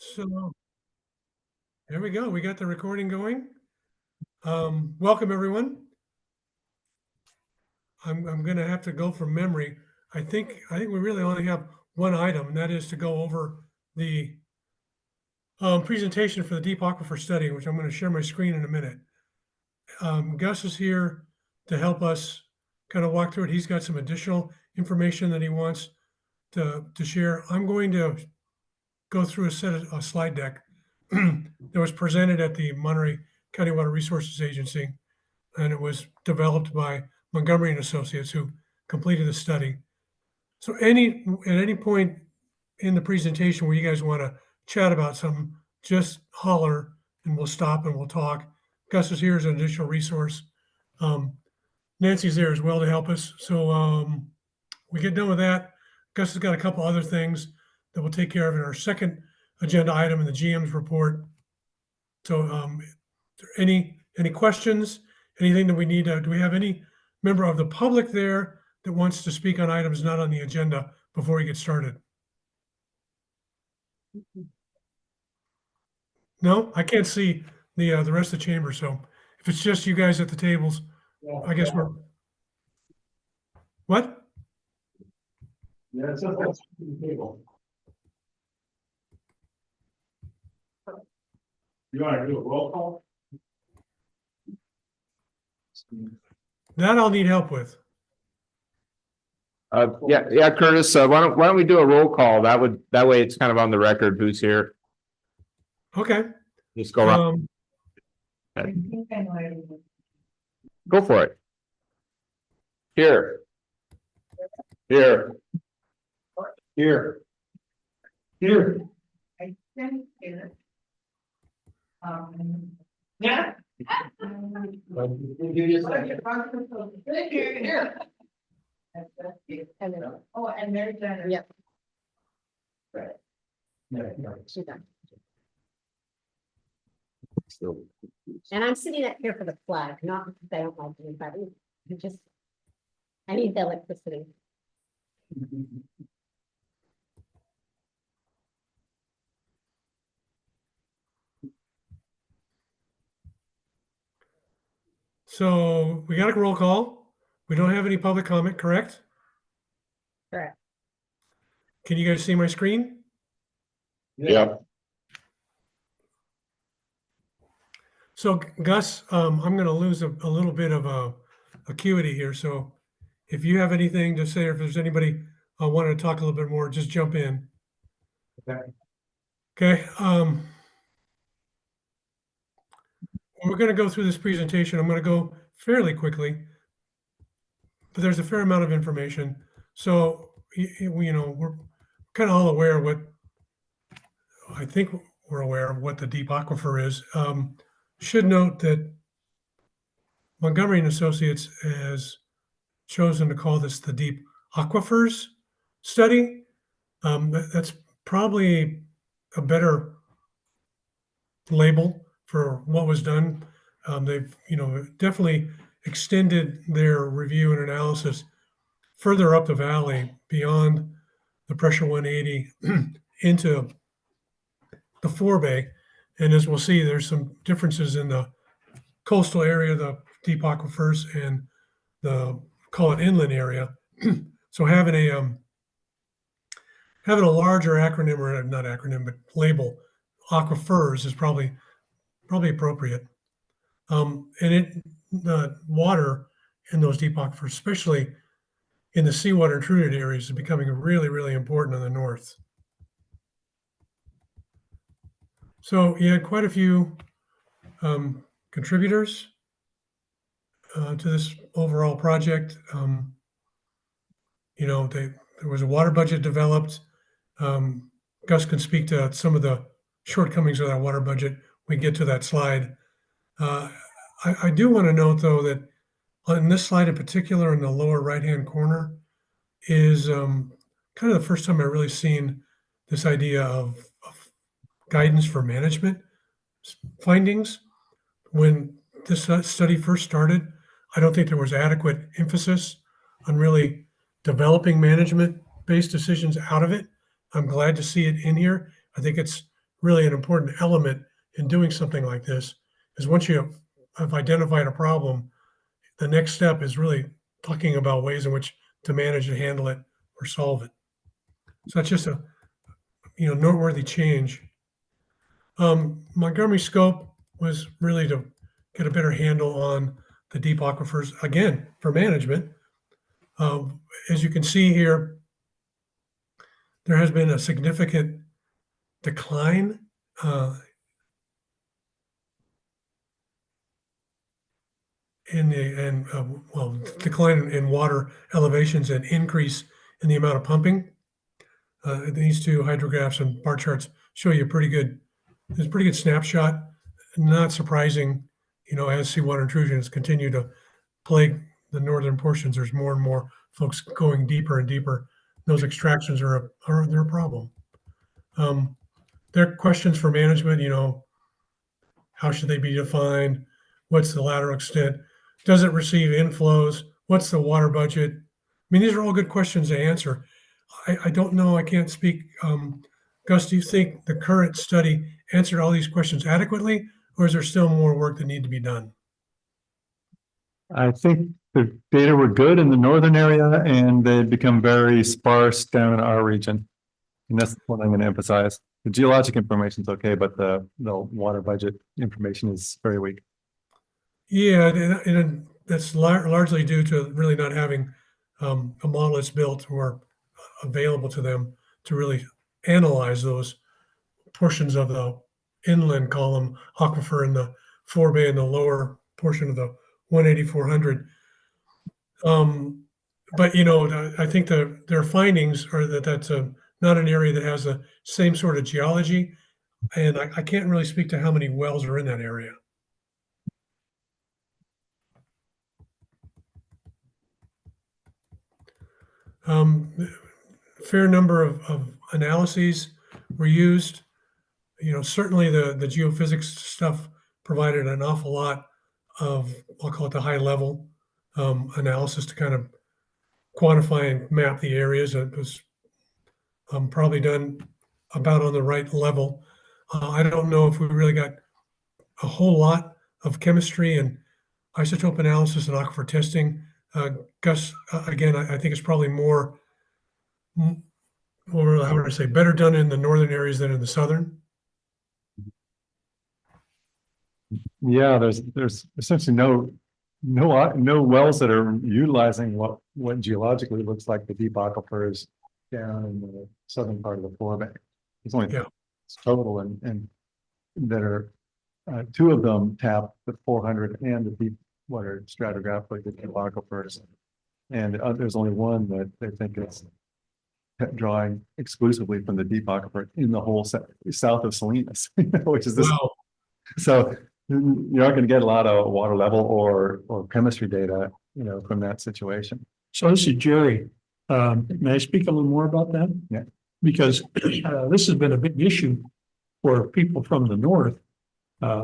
So there we go. We got the recording going. Welcome everyone. I'm going to have to go from memory. I think we really only have one item, and that is to go over the presentation for the deep aquifer study, which I'm going to share my screen in a minute. Gus is here to help us kind of walk through it. He's got some additional information that he wants to share. I'm going to go through a slide deck that was presented at the Monterey County Water Resources Agency, and it was developed by Montgomery and Associates, who completed the study. So at any point in the presentation where you guys want to chat about something, just holler and we'll stop and we'll talk. Gus is here as an additional resource. Nancy's there as well to help us. So we get done with that. Gus has got a couple other things that we'll take care of in our second agenda item in the GM's report. So any questions, anything that we need to, do we have any member of the public there that wants to speak on items not on the agenda before we get started? No, I can't see the rest of the chamber. So if it's just you guys at the tables, I guess we're, what? Yeah, it's just that's the table. You want to do a roll call? That I'll need help with. Yeah, Curtis, why don't we do a roll call? That way it's kind of on the record who's here. Okay. Just go around. Go for it. Here. Here. Here. Here. I think it. Yeah. Here. Oh, and there's Jenna. Yep. Right. She's done. And I'm sitting up here for the flag, not because I don't like anybody. I need the electricity. So we got a roll call. We don't have any public comment, correct? Correct. Can you guys see my screen? Yeah. So Gus, I'm going to lose a little bit of acuity here. So if you have anything to say, or if there's anybody wanting to talk a little bit more, just jump in. Okay. Okay. We're going to go through this presentation. I'm going to go fairly quickly, but there's a fair amount of information. So, we're kind of all aware of what, I think we're aware of what the deep aquifer is. Should note that Montgomery and Associates has chosen to call this the deep aquifers study. That's probably a better label for what was done. They've, definitely extended their review and analysis further up the valley beyond the pressure 180 into the forebay. And as we'll see, there's some differences in the coastal area, the deep aquifers, and the, call it, inland area. So having a larger acronym, or not acronym, but label, aquifers, is probably appropriate. And the water in those deep aquifers, especially in the seawater intruded areas, is becoming really, really important in the north. So you had quite a few contributors to this overall project. There was a water budget developed. Gus can speak to some of the shortcomings of that water budget. We get to that slide. I do want to note, though, that on this slide in particular, in the lower right-hand corner, is kind of the first time I've really seen this idea of guidance for management findings. When this study first started, I don't think there was adequate emphasis on really developing management-based decisions out of it. I'm glad to see it in here. I think it's really an important element in doing something like this is once you have identified a problem, the next step is really talking about ways in which to manage and handle it or solve it. So that's just a noteworthy change. Montgomery's scope was really to get a better handle on the deep aquifers, again, for management. As you can see here, there has been a significant decline decline in water elevations and increase in the amount of pumping. These two hydrographs and bar charts show you there's a pretty good snapshot. Not surprising, as seawater intrusions continue to plague the northern portions, there's more and more folks going deeper and deeper. Those extractions they're a problem. There are questions for management, how should they be defined? What's the lateral extent? Does it receive inflows? What's the water budget? I mean, these are all good questions to answer. I don't know, I can't speak. Gus, do you think the current study answered all these questions adequately, or is there still more work that need to be done? I think the data were good in the northern area and they've become very sparse down in our region. And that's what I'm going to emphasize. The geologic information is okay, but the water budget information is very weak. Yeah, and that's largely due to really not having a model that's built or available to them to really analyze those portions of the inland column aquifer in the forebay and the lower portion of the 18400. But I think their findings are that that's not an area that has the same sort of geology, and I can't really speak to how many wells are in that area. Fair number of analyses were used. Certainly the geophysics stuff provided an awful lot of, I'll call it the high level analysis to kind of quantify and map the areas. It was probably done about on the right level. I don't know if we really got a whole lot of chemistry and isotope analysis and aquifer testing. Gus, again, I think it's probably more, how would I say, better done in the northern areas than in the southern. Yeah, there's essentially no wells that are utilizing what geologically looks like the deep aquifers down in the southern part of the forebay. There's only total and that are two of them tap the 400 and the deep water stratigraphic the deep aquifers, and there's only one that they think is drawing exclusively from the deep aquifer in the whole south of Salinas, which is this. Wow. So you're not going to get a lot of water level or chemistry data, from that situation. So this is Jerry. May I speak a little more about that? Yeah. Because this has been a big issue for people from the north,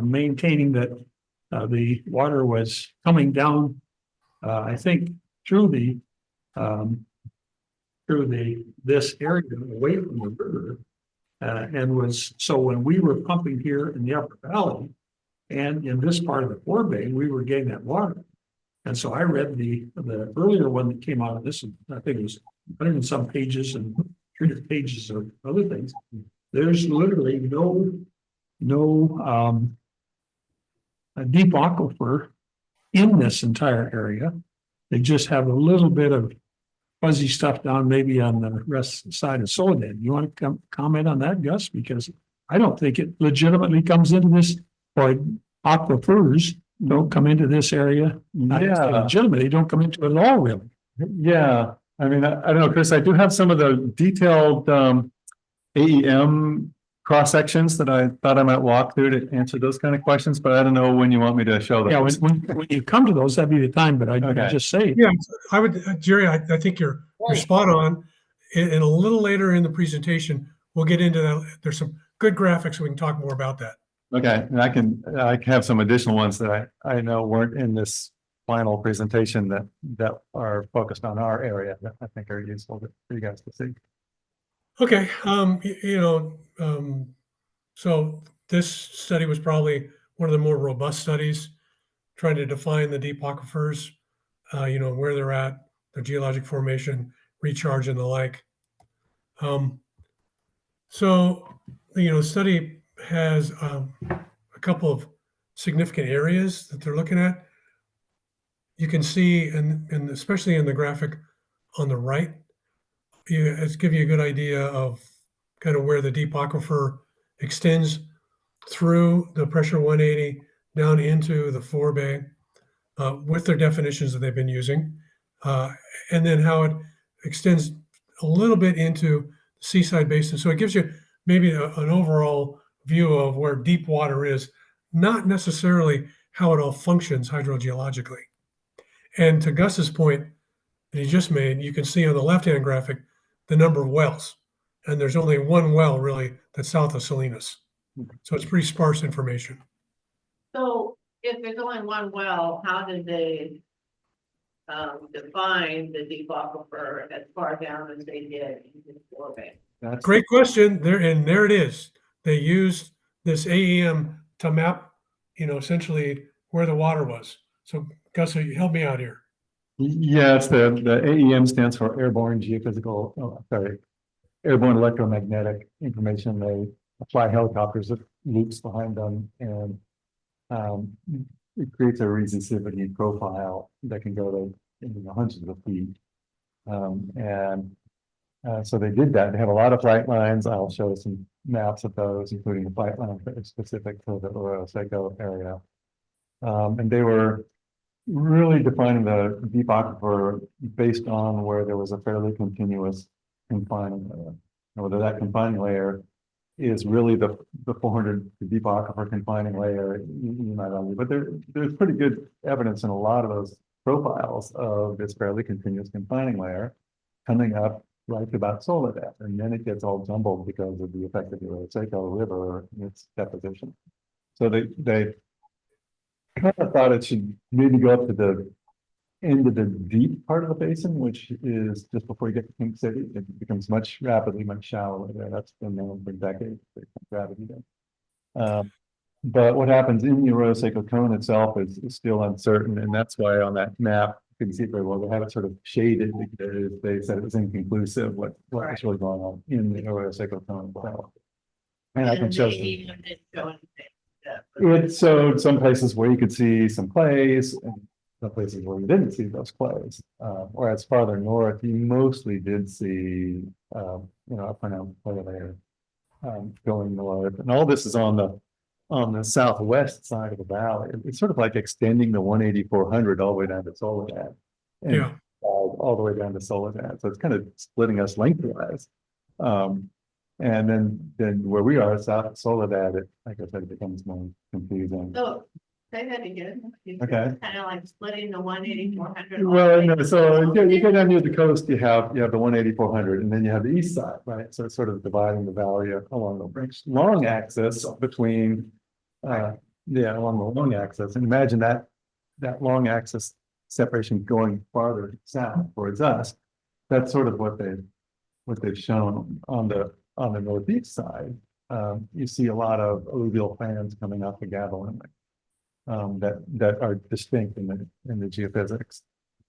maintaining that the water was coming down, I think, through this area away from the river, and so when we were pumping here in the upper valley and in this part of the forebay, we were getting that water. And so I read the earlier one that came out of this, I think it was 100 and some pages and 300 pages of other things. There's literally no a deep aquifer in this entire area. They just have a little bit of fuzzy stuff down maybe on the rest side of Soledad. You want to comment on that, Gus? Because I don't think it legitimately comes into this, or aquifers don't come into this area. Yeah. Legitimately don't come into it at all, really. Yeah, I mean, I don't know, Chris, I do have some of the detailed AEM cross sections that I thought I might walk through to answer those kind of questions, but I don't know when you want me to show them. Yeah, when you come to those, that'd be the time, but I'd just say. Yeah, I would, Jerry, I think you're spot on. And a little later in the presentation, we'll get into that. There's some good graphics, we can talk more about that. Okay, and I can have some additional ones that I know weren't in this final presentation that are focused on our area that I think are useful for you guys to see. Okay, So this study was probably one of the more robust studies trying to define the deep aquifers, where they're at, their geologic formation, recharge and the like. So, the study has a couple of significant areas that they're looking at. You can see, and especially in the graphic on the right, it's give you a good idea of kind of where the deep aquifer extends through the pressure 180 down into the forebay with their definitions that they've been using, and then how it extends a little bit into the seaside basin. So it gives you maybe an overall view of where deep water is, not necessarily how it all functions hydrogeologically. And to Gus's point that he just made, you can see on the left-hand graphic the number of wells. And there's only one well really that's south of Salinas. So it's pretty sparse information. So if there's only one well, how did they define the deep aquifer as far down as they did in the forebay? That's Great question. There it is. They used this AEM to map, essentially where the water was. So Gus, help me out here. Yeah, it's the AEM stands for airborne airborne electromagnetic information. They fly helicopters with loops behind them, and it creates a resistivity profile that can go to hundreds of feet. So they did that. They have a lot of flight lines. I'll show some maps of those, including the flight lines that are specific to the Arroyo Seco area. And they were really defining the deep aquifer based on where there was a fairly continuous confining layer. And whether that confining layer is really the 400 deep aquifer confining layer, you might argue, but there's pretty good evidence in a lot of those profiles of this fairly continuous confining layer coming up right to about Soledad, and then it gets all jumbled because of the effect of the Arroyo Seco River and its deposition. So they kind of thought it should maybe go up to the end of the deep part of the basin, which is just before you get to Pink City. It becomes much shallower there. That's been known for decades, gravity there. But what happens in the Arroyo Seco cone itself is still uncertain, and that's why on that map, you can see it very well, they have it sort of shaded because they said it was inconclusive what was really going on in the Arroyo Seco cone itself. And I can show you. Didn't show anything. It showed some places where you could see some clays and some places where you didn't see those clays. Whereas farther north, you mostly did see, a pronounced clay layer going north. And all this is on the southwest side of the valley. It's sort of like extending the 180-400 all the way down to Soledad. And Yeah. all the way down to Soledad. So it's kind of splitting us lengthwise. And then where we are, south of Soledad, like I said, it becomes more confusing. So say that again. Okay. Kind of like splitting the 180-400. Well, no, so you get down near the coast, you have the 180-400, and then you have the east side, right? So it's sort of dividing the valley along the long axis between, along the long axis. And imagine that long axis separation going farther south towards us. That's sort of what they've shown on the northeast side. You see a lot of alluvial fans coming off the Gavilan that are distinct in the geophysics,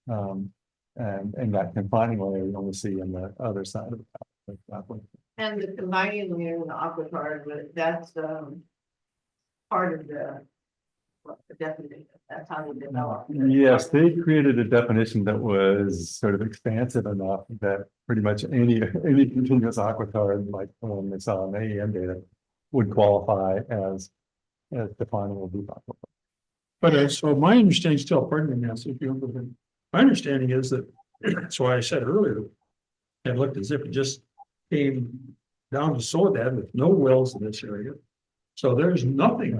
and that confining layer you only see in the other side of the valley. And the combining layer in the aquifer, that's part of the definition. That's how they develop. Yes, they created a definition that was sort of expansive enough that pretty much any continuous aquifer, like the one they saw in the AEM data, would qualify as defining a deep aquifer. But so my understanding still, pardon me, Nancy, if you remember, my understanding is that, that's why I said earlier, it looked as if it just came down to Soledad with no wells in this area. So there's nothing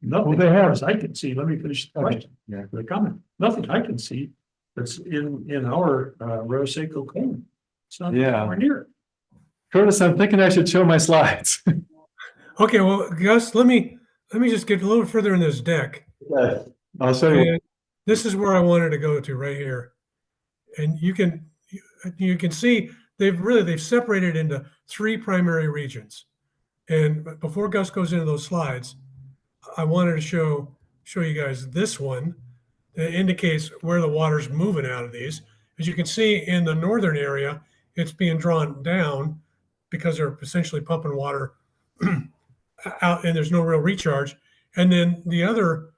Well, they have- as I can see, let me finish the question, Yeah. the comment, nothing I can see that's in our Arroyo Seco cone. It's not Yeah. anywhere near it. Curtis, I'm thinking I should show my slides. Okay, well, Gus, let me just get a little further in this deck. I'll show you. And this is where I wanted to go to right here. And you can see they've separated into three primary regions. And before Gus goes into those slides, I wanted to show you guys this one that indicates where the water's moving out of these. As you can see in the northern area, it's being drawn down because they're essentially pumping water out and there's no real recharge. And then the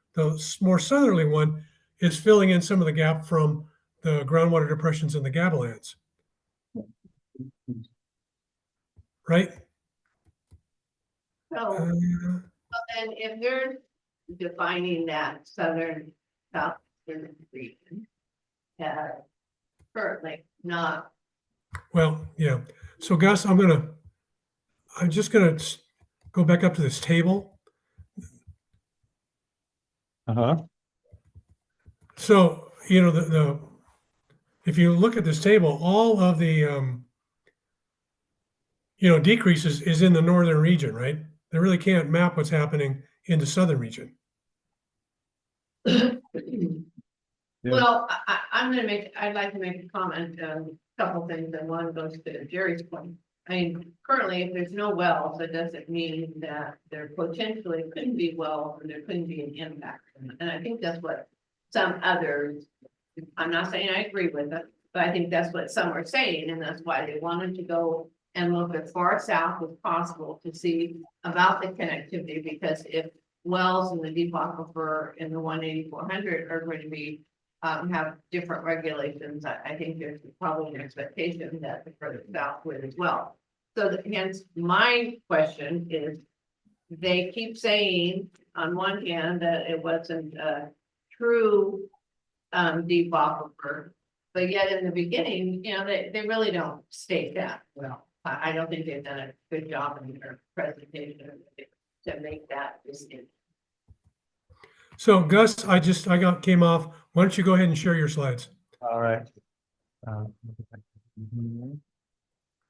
more southerly one is filling in some of the gap from the groundwater depressions in the Gabalands. Right? So, and if they're defining that southern, southern region, currently not, Well, yeah. So Gus, I'm just gonna go back up to this table. Uh-huh. So, you know, if you look at this table, all of the, decreases is in the northern region, right? They really can't map what's happening in the southern region. well, I'd like to make a comment, couple things, and one goes to Jerry's point. I mean, currently, if there's no wells, it doesn't mean that there potentially couldn't be wells and there couldn't be an impact. And I think that's what some others, I'm not saying I agree with it, but I think that's what some are saying, and that's why they wanted to go and look as far south as possible to see about the connectivity, because if wells in the deep aquifer in the 18400 are going to be have different regulations, I think there's probably an expectation that the further south would as well. So hence my question is, they keep saying on one hand that it wasn't a true deep aquifer, but yet in the beginning, they really don't state that well. I don't think they've done a good job in their presentation to make that distinction. So Gus, came off. Why don't you go ahead and share your slides? All right.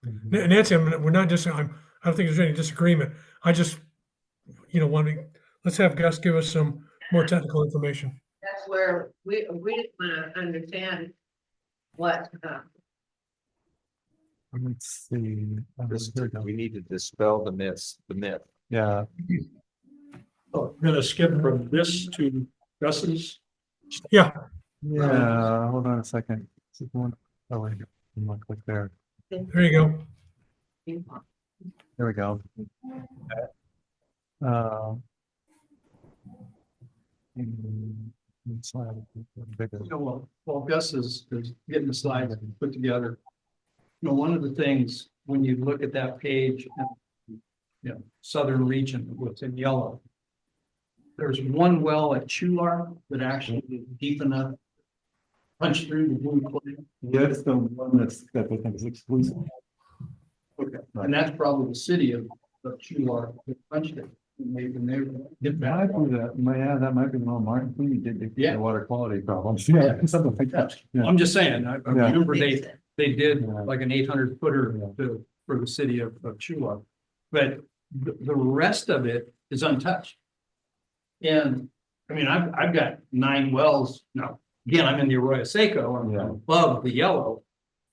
Nancy, we're not just, I don't think there's any disagreement. I just, let's have Gus give us some more technical information. That's where we just want to understand what, Let's see. Here we go. We need to dispel the myth. Yeah, So I'm gonna skip from this to Gus's. Yeah, yeah, hold on a second. Is it the one- Oh, wait, I'm gonna click there. there you go. There we go. Slide bigger. While Gus is getting the slides put together. One of the things, when you look at that page, southern region, what's in yellow. There's one well at Chular that actually is deep enough. Punch through the blue clay. Yeah, it's the one that I think is exclusive. Okay, and that's probably the city of Chular that punched it. And they It might be that might be the one Martin Feeney did the Yeah. water quality problems. Yeah, something like that. Yeah. I'm just saying, I remember Fix they it. did Yeah. like an 800 footer for the city of Chula. But the rest of it is untouched. And I mean, I've got 9 wells. Now, again, I'm in the Arroyo Seco, I'm Yeah. above the yellow.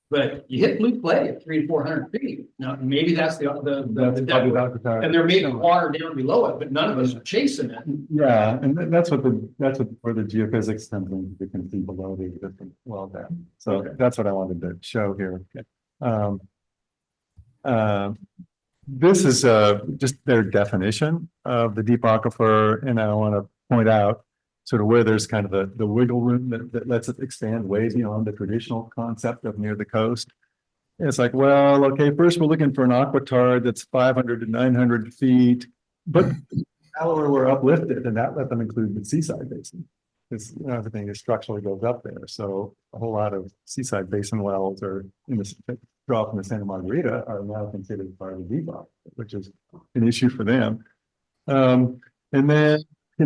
But you hit blue clay at 300 to 400 feet. Now, maybe that's the That's probably depth. Dr. Tyler. And there may be water down below it, but none of us are chasing it. Yeah, and that's where the geophysics comes in, you can see below the existing well depth. So Okay. that's what I wanted to show here. This is just their definition of the deep aquifer, and I want to point out sort of where there's kind of the wiggle room that lets it expand way beyond the traditional concept of near the coast. It's like, well, okay, first we're looking for an aquitard that's 500 to 900 feet, but shallower we're uplifted, and that let them include the seaside basin. Because everything is structurally goes up there, so a whole lot of seaside basin wells are in the draw from the Santa Margarita are now considered part of the deep aquifer, which is an issue for them. And then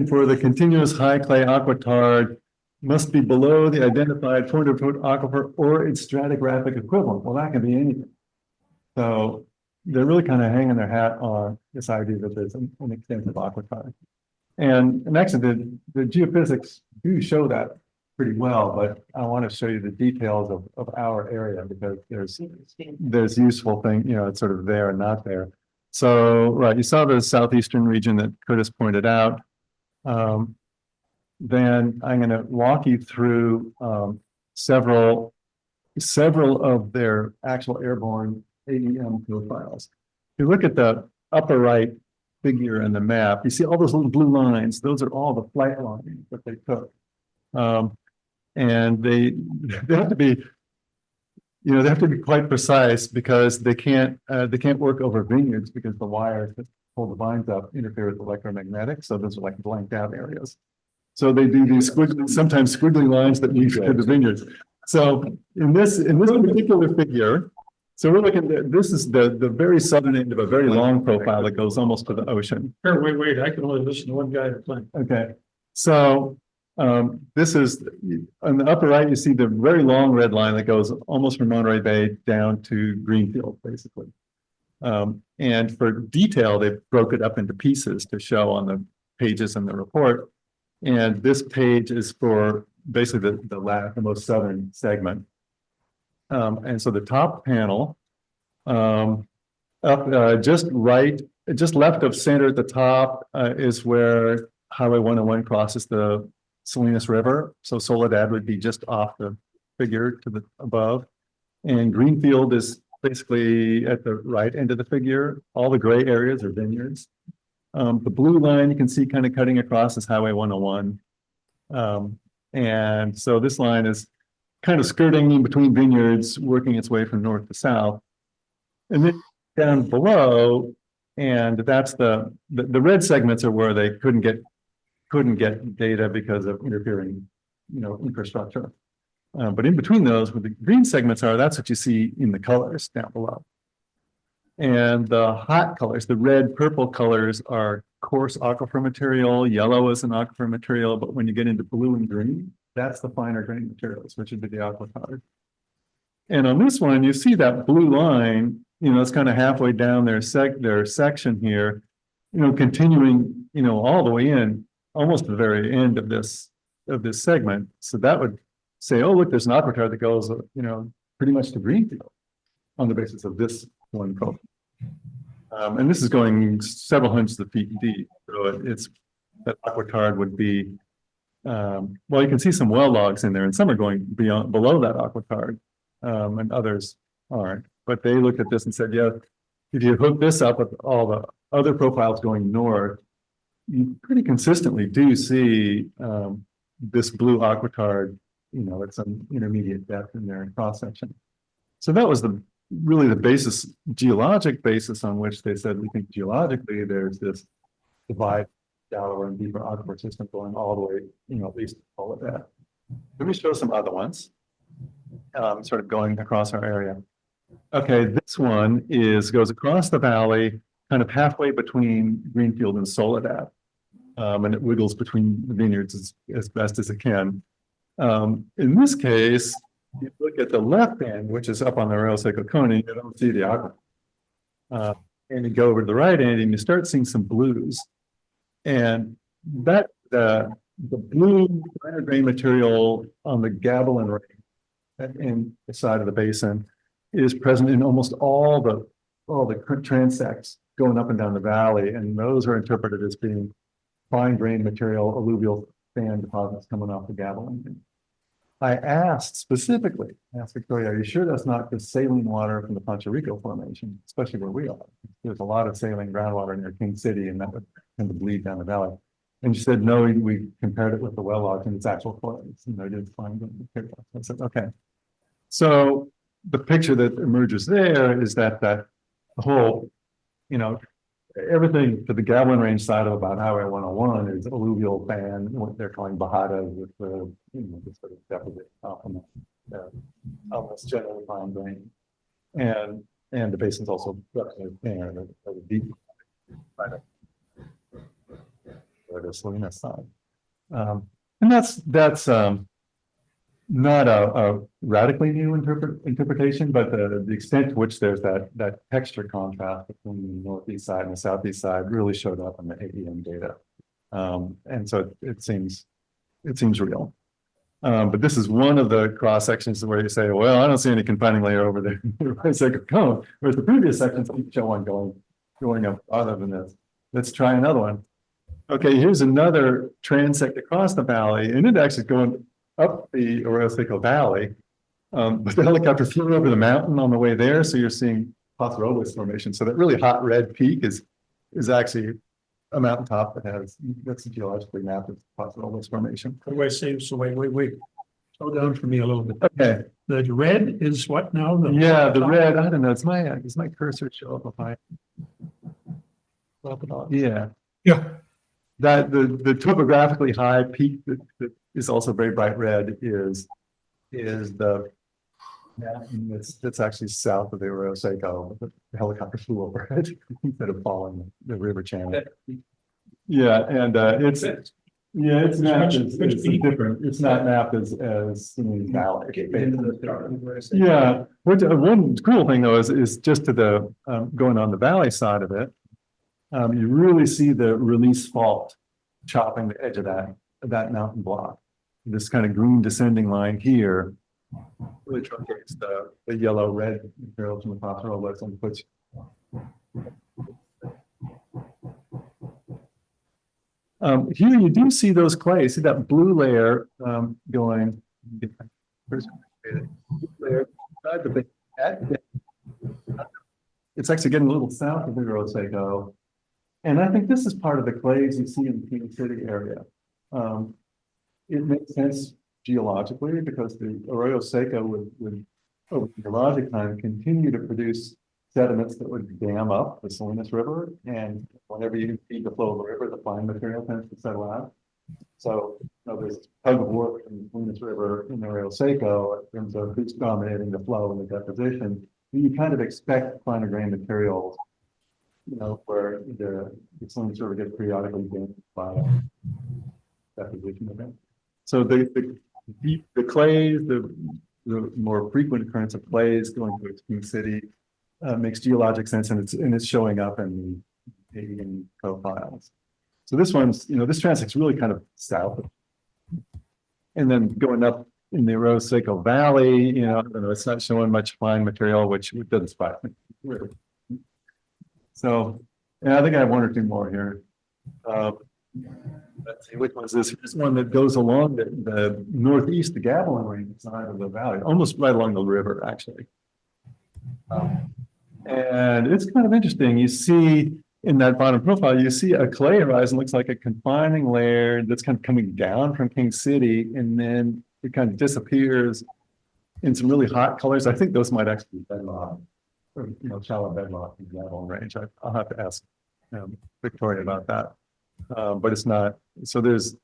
for the continuous high clay aquitard must be below the identified 400-foot aquifer or its stratigraphic equivalent. Well, that can be anything. So they're really kind of hanging their hat on this idea that there's an extensive aquitard. And actually, the geophysics do show that pretty well, but I want to show you the details of our area because there's useful thing, it's sort of there and not there. So, right, you saw the southeastern region that Curtis pointed out. Then I'm going to walk you through several of their actual airborne AEM profiles. If you look at the upper right figure in the map, you see all those little blue lines. Those are all the flight lines that they took. And they have to be, they have to be quite precise because they can't work over vineyards because the wires that hold the vines up interfere with electromagnetic. So those are like blanked out areas. So they do these sometimes squiggly lines that lead to the vineyards. So in this particular figure, so we're looking at, this is the very southern end of a very long profile that goes almost to the ocean. Here, wait, I can only listen to one guy at a time. Okay, so this is on the upper right, you see the very long red line that goes almost from Monterey Bay down to Greenfield, basically. And for detail, they broke it up into pieces to show on the pages in the report. And this page is for basically the most southern segment. And so the top panel, up just left of center at the top is where Highway 101 crosses the Salinas River. So Soledad would be just off the figure to the above. And Greenfield is basically at the right end of the figure. All the gray areas are vineyards. The blue line you can see kind of cutting across is Highway 101. And so this line is kind of skirting in between vineyards, working its way from north to south. And then down below, and that's the red segments are where they couldn't get data because of interfering, infrastructure. But in between those, where the green segments are, that's what you see in the colors down below. And the hot colors, the red, purple colors are coarse aquifer material. Yellow is an aquifer material, but when you get into blue and green, that's the finer grain materials, which would be the aquitard. And on this one, you see that blue line, it's kind of halfway down their section here, continuing, all the way in, almost to the very end of this segment. So that would say, oh, look, there's an aquitard that goes, pretty much to Greenfield on the basis of this one profile. And this is going several hundreds of feet deep. So it's that aquitard would be, well, you can see some well logs in there, and some are going below that aquitard, and others aren't. But they looked at this and said, yeah, if you hook this up with all the other profiles going north, you pretty consistently do see this blue aquitard, at some intermediate depth in their cross section. So that was really the geologic basis on which they said, we think geologically there's this divide, shallower and deeper aquifer system going all the way, at least all of that. Let me show some other ones, sort of going across our area. Okay, this one goes across the valley, kind of halfway between Greenfield and Soledad. And it wiggles between the vineyards as best as it can. In this case, you look at the left end, which is up on the Rio Seco Cone, you don't see the aquifer. And you go over to the right end and you start seeing some blues. And that the blue finer grain material on the Gavilan Ring in the side of the basin is present in almost all the transects going up and down the valley. And those are interpreted as being fine grain material, alluvial sand deposits coming off the Gavilan. I asked Victoria, are you sure that's not the saline water from the Pancho Rico formation, especially where we are? There's a lot of saline groundwater near King City, and that would tend to bleed down the valley. And she said, no, we compared it with the well logs and it's actual clays, and I did find them. I said, okay. So the picture that emerges there is that the whole, everything to the Gavilan Range side of about Highway 101 is alluvial band, what they're calling bajadas, with the, the sort of deposit on almost generally fine grain. And the basin's also the deep side of the Salinas side. And that's not a radically new interpretation, but the extent to which there's that texture contrast between the northeast side and the southeast side really showed up in the AEM data. And so it seems real. But this is one of the cross sections where you say, well, I don't see any confining layer over there. It's like a cone, whereas the previous sections show one going going up other than this. Let's try another one. Okay, here's another transect across the valley, and it actually going up the Arroyo Seco Valley. But the helicopter flew over the mountain on the way there, so you're seeing Paso Robles formation. So that really hot red peak is actually a mountaintop that has, that's geologically mapped as Paso Robles formation. What do I say? So wait. Slow down for me a little bit. Okay, The red is what now? yeah, the red, I don't know, does my cursor show up if I? Yeah, Yeah, that the topographically high peak that is also very bright red is the mountain that's actually south of the Arroyo Seco. The helicopter flew over it instead of following the river channel. Yeah, and it's mapped as it's different. It's not mapped as Simi Valley. Yeah, one cool thing though is just to the going on the valley side of it. You really see the release fault chopping the edge of that mountain block. This kind of green descending line here really truncates the yellow red material from the Paso Robles and puts. Here you do see those clays. See that blue layer going. It's actually getting a little south of the Arroyo Seco. And I think this is part of the clays you see in the King City area. It makes sense geologically because the Arroyo Seco would over geologic time continue to produce sediments that would dam up the Salinas River. And whenever you feed the flow of the river, the fine material tends to settle out. So there's tug of war from the Salinas River in the Arroyo Seco in terms of who's dominating the flow and the deposition. You kind of expect finer grain materials, where the Salinas River gets periodically damaged by deposition event. So the clays, the more frequent occurrence of clays going to King City makes geologic sense, and it's showing up in the profiles. So this one's, this transect's really kind of south, and then going up in the Arroyo Seco Valley, I don't know, it's not showing much fine material, which doesn't surprise me. Really. So, I think I have one or two more here. Let's see, which one's this? Here's one that goes along the northeast, the Gavilan Range side of the valley, almost right along the river, actually. And it's kind of interesting. You see in that bottom profile, you see a clay horizon, looks like a confining layer that's kind of coming down from King City, and then it kind of disappears in some really hot colors. I think those might actually be bedrock, or shallow bedrock in the Gavilan Range. I'll have to ask Victoria about that. But it's not, so there's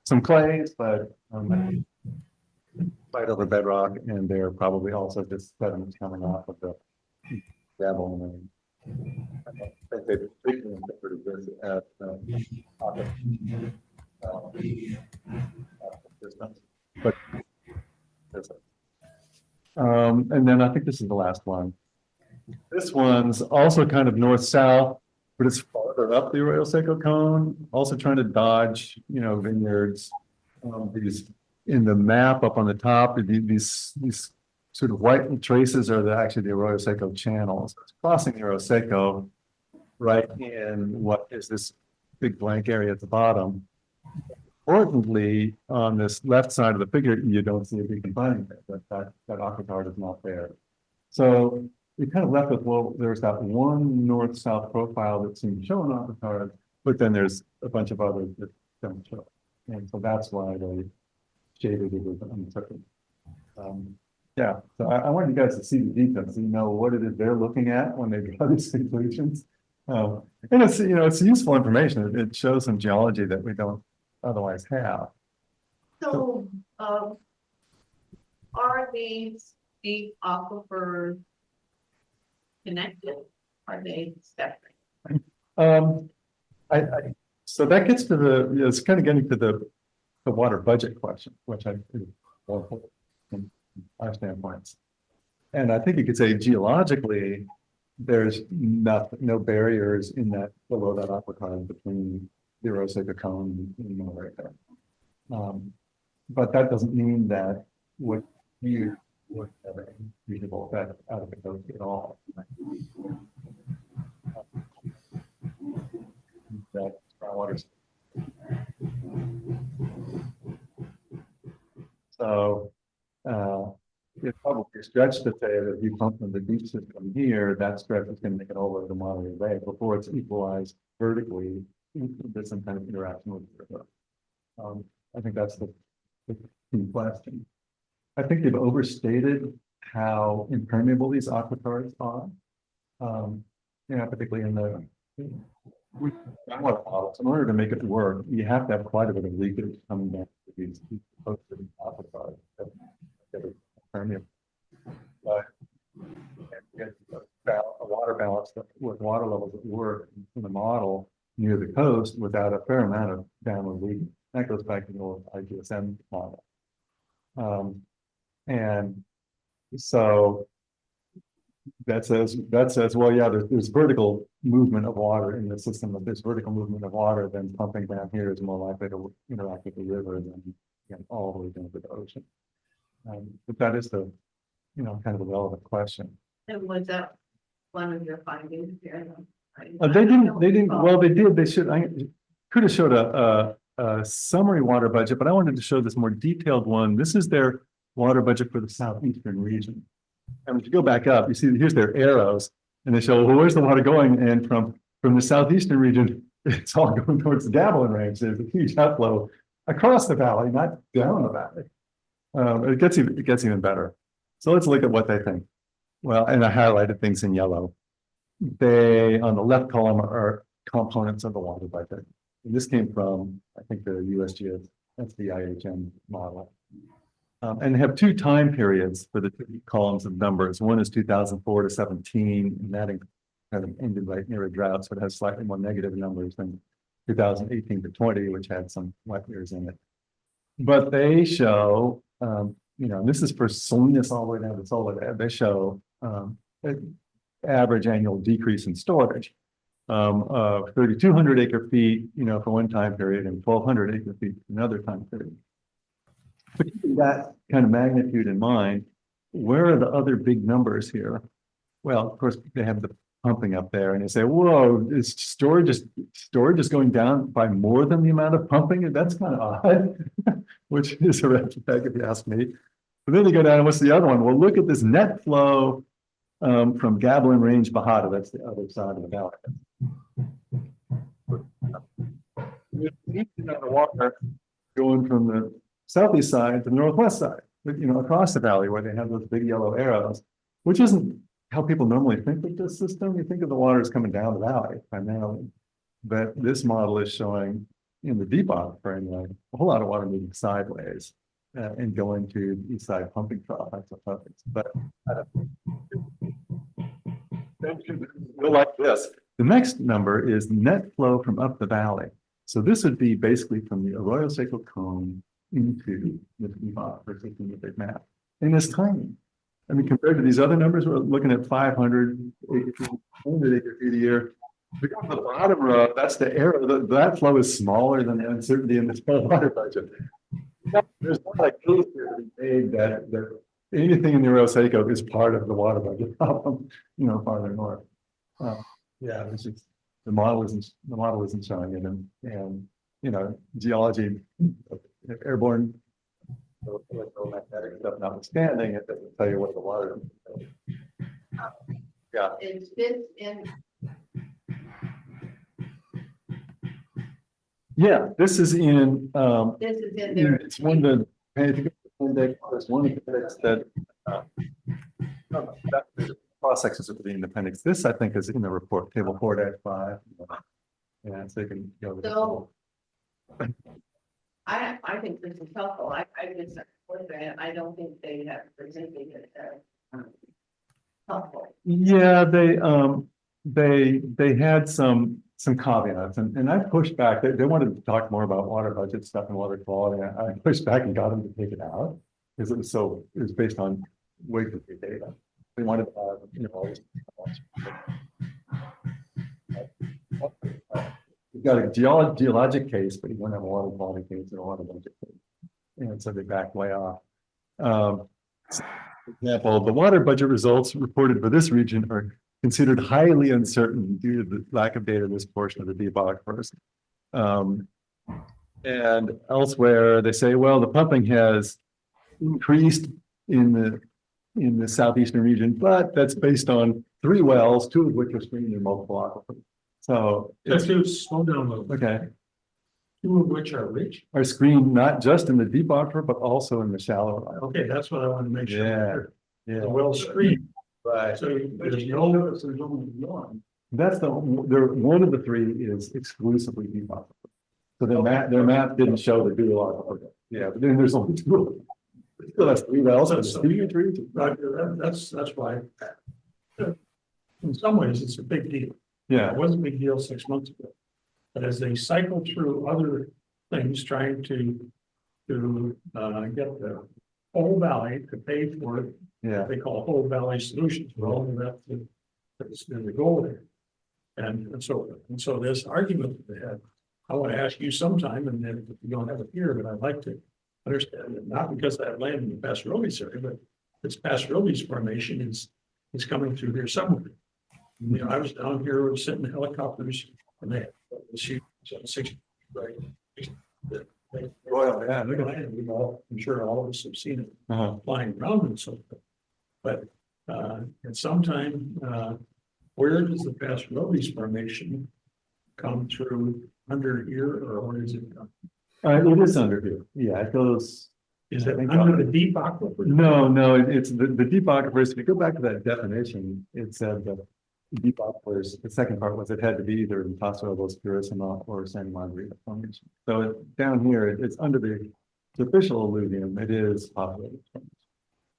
some clays, but right over bedrock, and they're probably also just sediments coming off of the Gavilan Range. I think they've frequently referred to this as but and then I think this is the last one. This one's also kind of north-south, but it's farther up the Arroyo Seco cone, also trying to dodge, vineyards. These in the map up on the top, these sort of white traces are actually the Arroyo Seco channel. So it's crossing the Arroyo Seco right in what is this big blank area at the bottom. Importantly, on this left side of the figure, you don't see a big confining there, that aquitard is not there. So we kind of left with, well, there's that one north-south profile that seems to show an aquitard, but then there's a bunch of others that don't show. And so that's why they shaded it with uncertain. Yeah, so I want you guys to see the details, so you know what it is they're looking at when they draw these conclusions. And it's, it's useful information. It shows some geology that we don't otherwise have. So, are these deep aquifers connected? Are they separate? So that gets to it's kind of getting to the water budget question, which I think more important from our standpoints. And I think you could say geologically, there's no barriers in that below that aquitard between the Arroyo Seco cone and right there. But that doesn't mean that what you would have any reasonable effect out of the coast at all. groundwater. So, it's probably a stretch to say that if you pump from the deep system here, that stretch is gonna make it all over the Monterey Bay before it's equalized vertically. There's some kind of interaction with the river. I think that's the key question. I think they've overstated how impermeable these aquifers are. Particularly in the groundwater models. In order to make it work, you have to have quite a bit of leakage coming down to these aquifers that are permeable. But get a water balance with water levels that work in the model near the coast without a fair amount of downward leakage. That goes back to the old ASGSA model. And so that says, well, yeah, there's vertical movement of water in the system. If there's vertical movement of water, then pumping down here is more likely to interact with the river than all the way down to the ocean. But that is the, kind of a relevant question. And was that one of your findings here? They didn't, well, they did, they should, I could have showed a summary water budget, but I wanted to show this more detailed one. This is their water budget for the southeastern region. And if you go back up, you see here's their arrows, and they show, well, where's the water going? And from the southeastern region, it's all going towards the Gavilan Range. There's a huge outflow across the valley, not down the valley. It gets even better. So let's look at what they think. Well, and I highlighted things in yellow. They, on the left column, are components of the water budget. And this came from, I think, the USGS, that's the IHM model. And they have two time periods for the two columns of numbers. One is 2004 to 17, and that kind of ended right near a drought, so it has slightly more negative numbers than 2018 to 20, which had some wet years in it. But they show, this is for Salinas all the way down to Soledad. They show average annual decrease in storage of 3,200 acre feet, for one time period, and 1,200 acre feet for another time period. But keeping that kind of magnitude in mind, where are the other big numbers here? Well, of course, they have the pumping up there, and they say, whoa, is storage is going down by more than the amount of pumping? And that's kind of odd, which is a red flag if you ask me. But then you go down, and what's the other one? Well, look at this net flow from Gavilan Range Bajada. That's the other side of the valley. The water going from the southeast side to the northwest side, across the valley where they have those big yellow arrows, which isn't how people normally think of this system. You think of the water as coming down the valley primarily, but this model is showing in the deep aquifer anyway, a whole lot of water moving sideways and going to the east side pumping trough. But you'll like this. The next number is net flow from up the valley. So this would be basically from the Arroyo Seco cone into the deep aquifer system that they've mapped. And it's tiny. I mean, compared to these other numbers, we're looking at 500 acre feet a year. Because the bottom row, that's the arrow. That flow is smaller than the uncertainty in this water budget. There's not a case here to be made that anything in the Arroyo Seco is part of the water budget problem, farther north. It's just the model isn't showing it, and geology, airborne electromagnetic stuff notwithstanding, it doesn't tell you what the water is. Yeah. Is this in? Yeah, this is in. This is in there. It's one of the. There's one appendix that. Cross sections of the appendix. This I think is in the report, table 4-5. And so you can go. So. I think this is helpful. I just, I don't think they have presented it as helpful. Yeah, they had some caveats, and I pushed back. They wanted to talk more about water budget stuff and water quality. I pushed back and got them to take it out because it was based on way too few data. They wanted all this. You've got a geologic case, but you don't have a water quality case or a water budget case. And so they backed way off. For example, the water budget results reported for this region are considered highly uncertain due to the lack of data in this portion of the deep aquifers. And elsewhere, they say, well, the pumping has increased in the southeastern region, but that's based on 3 wells, 2 of which are screened in multiple aquifers. So Let's it's, slow down a little bit. okay, 2 of which are rich. are screened not just in the deep aquifer, but also in the shallow aquifer. Okay, that's what I want to make sure. Yeah. The well screened, Right. so there's only one. That's one of the 3 is exclusively deep aquifer. So their map didn't show the dual aquifer. Yeah, but then there's only 2 of them. Still has 3 wells, but it's Right, 3. that's why. In some ways, it's a big deal. Yeah, It wasn't a big deal 6 months ago. But as they cycle through other things, trying to get the whole valley to pay for it, yeah, they call whole valley solutions, well, that's the goal there. And so this argument that they had, I want to ask you sometime, and then if you don't have it here, but I'd like to understand it, not because I have land in the Passarolis area, but this Passarolis formation is coming through here somewhere. You know, I was down here, was sitting in helicopters, and they had the shoot 760, right? Royal, yeah, look at And we've all, I'm sure all of us have seen it that. flying around and so forth. But at some time, where does the Passarolis formation come through, under here, or where does it come? It is under here. Yeah, it goes. Is it I think under the deep aquifer? No, it's the deep aquifers. If you go back to that definition, it said that deep aquifers, the second part was it had to be either in Paso Robles, Purísima, or Santa Margarita formation. So down here, it's under the superficial alluvium. It is populated.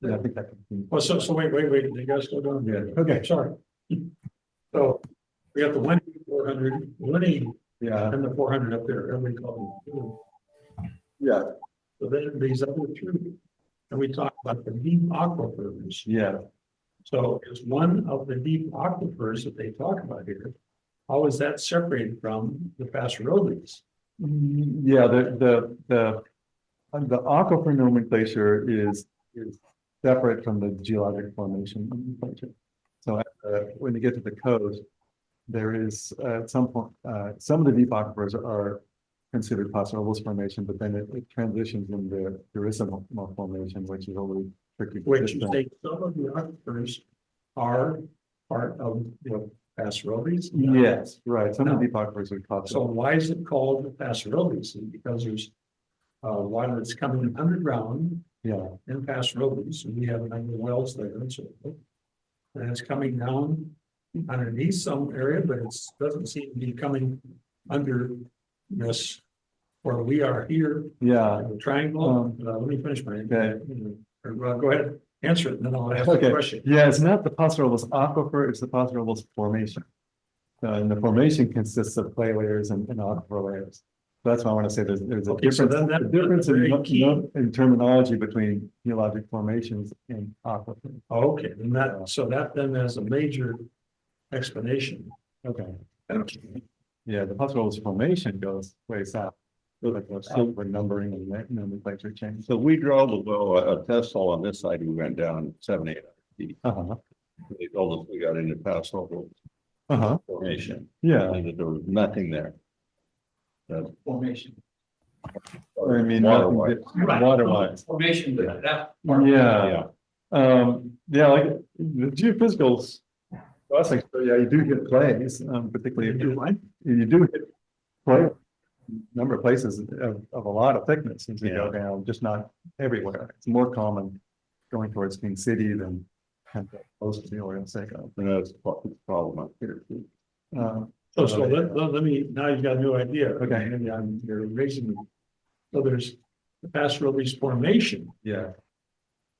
Yeah, I think that can be. Oh, so wait, you guys go down. Yeah, okay. Sorry. So we got the 1,400, 180, Yeah, and the 400 up there, everybody call them. yeah, So then these other 3, and we talked about the deep aquifers. yeah. So is one of the deep aquifers that they talk about here, how is that separated from the Passarolis? Yeah, the aquifer nomenclature is separate from the geologic formation nomenclature. So when you get to the coast, there is at some point, some of the deep aquifers are considered Paso Robles formation, but then it transitions into Purísima formation, which is a little tricky. Which you say some of the aquifers are part of the Passarolis? Yes, right. Some of the deep aquifers are Paso. So why is it called the Passarolis? Because there's water that's coming underground Yeah, in Passarolis, and we have a number of wells there and so forth. And it's coming down underneath some area, but it doesn't seem to be coming under this where we are here, yeah. the triangle. Let me finish my. Okay. Go ahead, answer it, and then I'll ask the Okay, question. yeah, it's not the Paso Robles aquifer, it's the Paso Robles formation. And the formation consists of clay layers and aquifer layers. So that's why I want to say there's a Okay, so difference, then a difference that's very in, key. in terminology between geologic formations and aquifer. Okay, and so that then has a major explanation. Okay. Yeah, the Paso Robles formation goes way south. Like those with numbering and nomenclature change. So we drilled a well, a test hole on this side, we went down 700-800 feet. Uh-huh, They told us we got into Paso Robles uh-huh, formation, yeah. and that there was nothing there. Formation. I mean, Water-wise. water-wise. Formation, that. Yeah. Yeah, like the geophysicals. So yeah, you do hit plays, particularly if you do hit play. Number of places of a lot of thickness as you go down, just not everywhere. It's more common going towards King City than kind of close to the Orient Seco. And that's the problem up here too. So let me, now you've got a new idea. Okay. Maybe you're raising me. So there's the Passarolis formation, Yeah,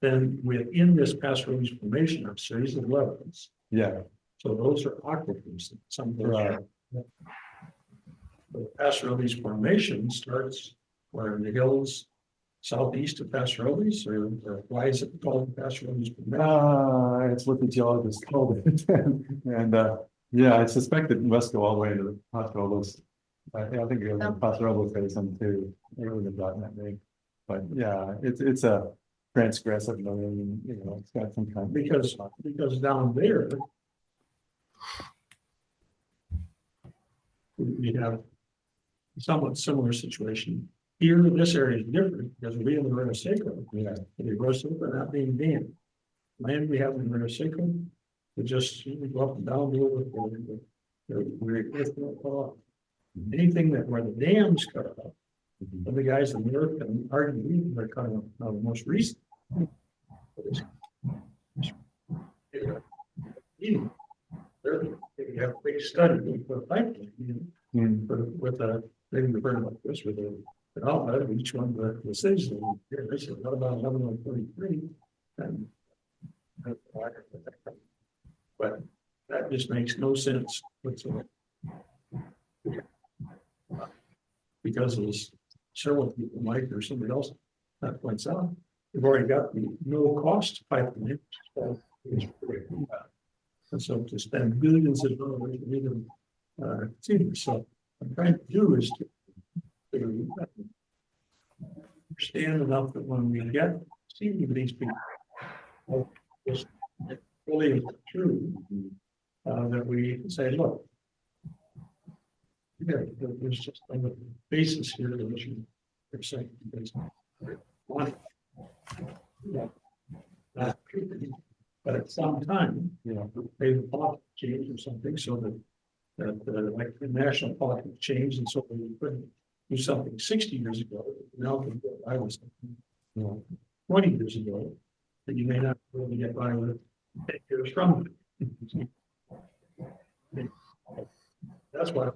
then within this Passarolis formation are a series of levels. yeah, So those are aquifers, some of those right. are. The Passarolis formation starts where in the hills southeast of Passarolis, or why is it called Passarolis formation? It's what the geologists called it. And yeah, I suspect it must go all the way to the Paso Robles. I think it was Paso Robles basin too. It would have gotten that big. But yeah, it's a transgressive marine, it's got some kind of. Because down there we have somewhat similar situation. Here, this area is different because we have the Rio Seco. Yeah. The Rio Seco not being dammed. Land we have in Rio Seco, we just go up and down a little bit. Anything that where the dams cut off, the guys in Europe and arguably they're kind of the most recent. You have a big study for a pipeline, with a, they refer like this with a, an outlet of each one of the cities. Here, they said, what about 1133? And but that just makes no sense whatsoever. Because there's several people, Mike or somebody else, that points out, we've already got the no cost pipeline. And so to spend billions of dollars to even see, so I'm trying to do is to understand enough that when we get seeing these people, it's really true, that we say, look, yeah, there's just a basis here that we should saying. One, yeah, not true. But at some time, you know, maybe the politics change or something so that like the national politics changed and so we couldn't do something 60 years ago. Now I was, 20 years ago that you may not really get by with 10 years from it. That's why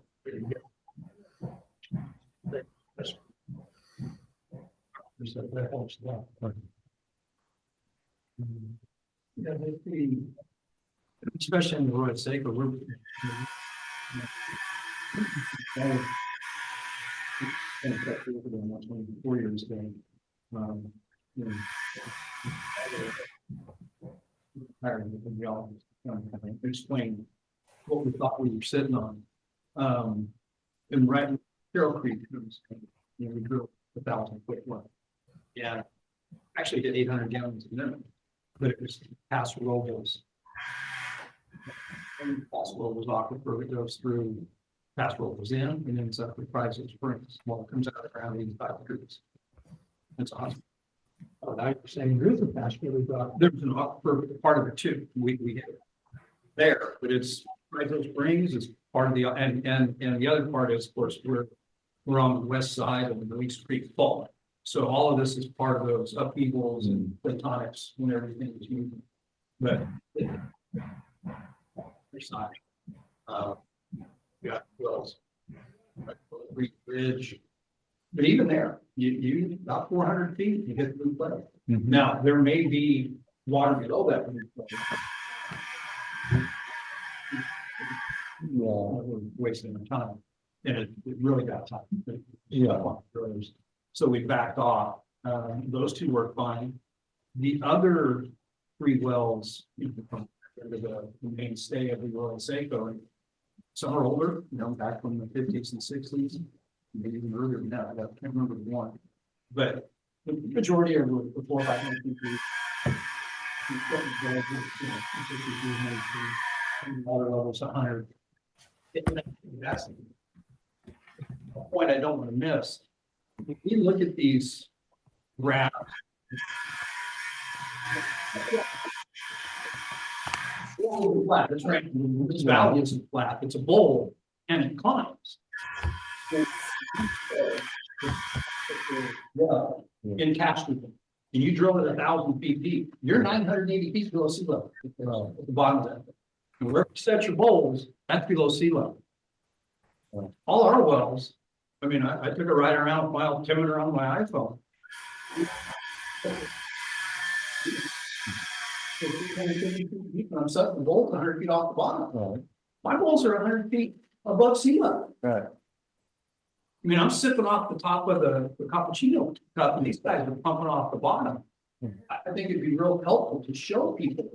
that helps a lot. Yeah, especially in the Royal Seco, we're 4 years ago. We all explained what we thought we were sitting on. And right in Carroll Creek, we drilled 1,000-foot well. Yeah, actually did 800 gallons a minute, but it was past Robles. And past Robles aquifer, it goes through past Robles in and ends up with Prizes Springs. Well, it comes out of the ground 85 degrees. That's awesome. Oh, now you're saying there's a pasture we got. There's an aquifer part of it too. We hit it there, but it's Prizes Springs is part of the and the other part is, of course, we're on the west side of the Leaks Creek Fault. So all of this is part of those upheavals and tectonics when everything is moving. But side, got wells, Creek Bridge. But even there, you about 400 feet, you hit the blue plate. Now there may be water below that. We're wasting our time, and it really got time. So we backed off. Those two work fine. The other 3 wells from the mainstay of the Royal Seco, some are older, back from the 50s and 60s, maybe even earlier than that. I can't remember the one, but the majority are the 4 or 500 people. Water levels 100. That's a point I don't want to miss. If we look at these graphs, flat. That's right. This valley isn't flat. It's a bowl, and it climbs. In Castleton, and you drill it 1,000 feet deep. You're 980 feet below sea level at the bottom of that. And where you set your bowls, that's below sea level. All our wells. I mean, I took a ride around with my altimeter on my iPhone. I'm setting the bowls 100 feet off the bottom. Right. My bowls are 100 feet above sea level. Right. I mean, I'm sipping off the top of the cappuccino cup, and these guys are pumping off the bottom. I think it'd be real helpful to show people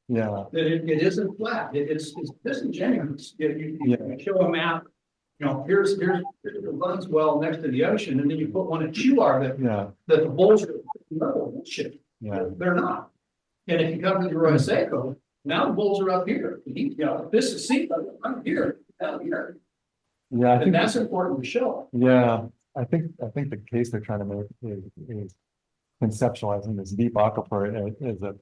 Yeah. that it isn't flat. It's disingenuous. You show a map. Here's the Buns well next to the ocean, and then you put one at Chuar that the bowls are level. Shit, they're not. And if you come to the Royal Seco, now the bowls are up here. This is sea level. I'm here, down here. Yeah, I And think, that's important to show. yeah, I think the case they're trying to make is conceptualizing this deep aquifer as a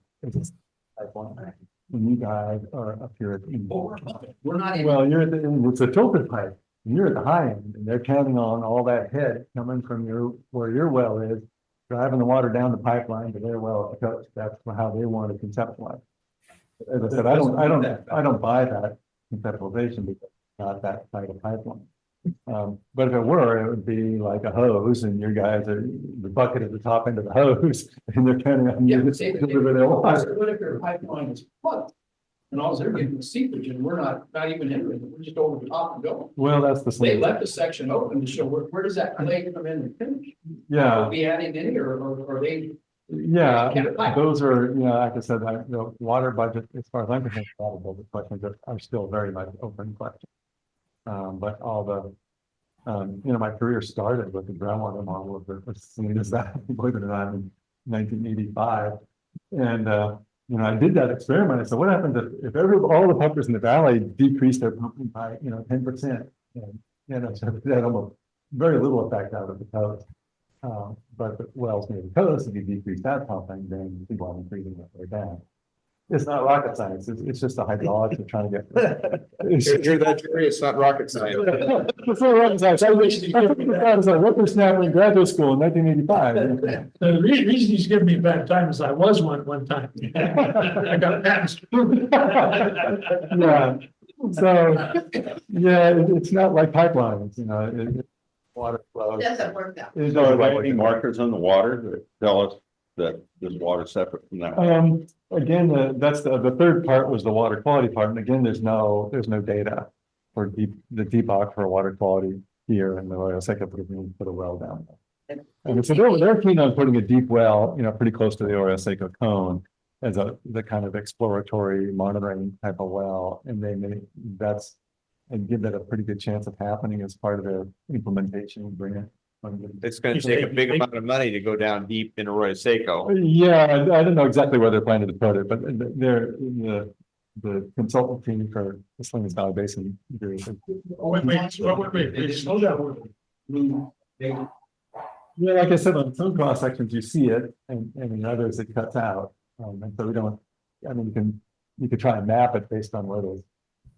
pipeline. And you guys are up here at the. We're not in. Well, you're at the, it's a tilted pipe, and you're at the high end, and they're counting on all that head coming from where your well is, driving the water down the pipeline to their well at the coast. That's how they want to conceptualize. As I said, I don't buy that conceptualization because it's not that tight a pipeline. But if it were, it would be like a hose, and your guys are the bucket at the top end of the hose, and they're counting on you to deliver their water. What if their pipeline is plugged? And all they're getting is seepage and we're not even entering it, we're just over the top and going. Well, that's the They thing. left a section open to show where does that clay come in and finish? Yeah. Are we adding any or they? Yeah, Can't pipe. those are, like I said, the water budget, as far as I'm concerned, water budget questions are still very much open questions. But all the, my career started with the groundwater model of the, as soon as that, believe it or not, in 1985. And, I did that experiment. I said, what happens if all the pumpers in the valley decrease their pumping by, 10%? And, so it had almost very little effect out of the coast. But the wells near the coast, if you decrease that pumping, then people are increasing it way down. It's not rocket science. It's just the hydraulics of trying to get. Hear that, Jerry? It's not rocket science. It's not rocket science. I took it out as a whippersnapper in graduate school in 1985. The reason he's giving me a bad time is I was one time. I got passed. Yeah. So, yeah, it's not like pipelines, water flows. It doesn't work that. It So are doesn't there work any like that. markers on the water that tell us that this water is separate from that? Again, that's the third part was the water quality part. And again, there's no data for the deep aquifer water quality here in the Arroyo Seco, because we need to put a well down there. And so they're keen on putting a deep well, pretty close to the Arroyo Seco cone as the kind of exploratory monitoring type of well. And and give that a pretty good chance of happening as part of their implementation grant. It's gonna take a big amount of money to go down deep in Arroyo Seco. Yeah, I don't know exactly where they're planning to put it, but they're the consultant team for the Salinas Valley Basin. Wait, slow down. Yeah, like I said, on some cross sections, you see it, and in others it cuts out. And so we don't, you could try and map it based on where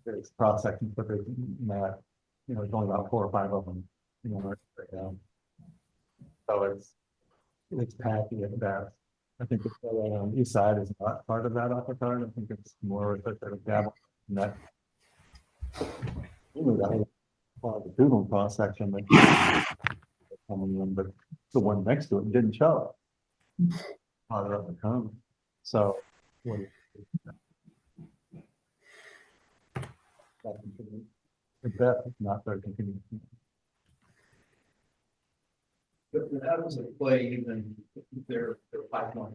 there's cross sections, but there's not, there's only about 4 or 5 of them, right now. So it's patchy at best. I think the soil on the east side is not part of that aquifer. I think it's more of a dabble in that. The Tubal cross section, but the one next to it didn't show it. Farther up the cone. So. The depth is not very continuous. How does it play even their pipeline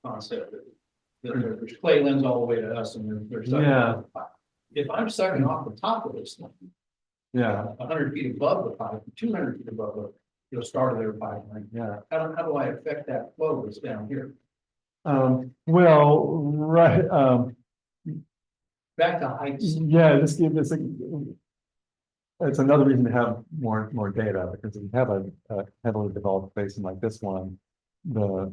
concept? There's clay lens all the way to us and there's. Yeah. If I'm sucking off the top of this thing, Yeah, 100 feet above the pipe, 200 feet above the start of their pipeline, yeah. how do I affect that flow that's down here? Well, right, Back to heights. yeah, it's another reason to have more data, because if you have a heavily developed basin like this one, there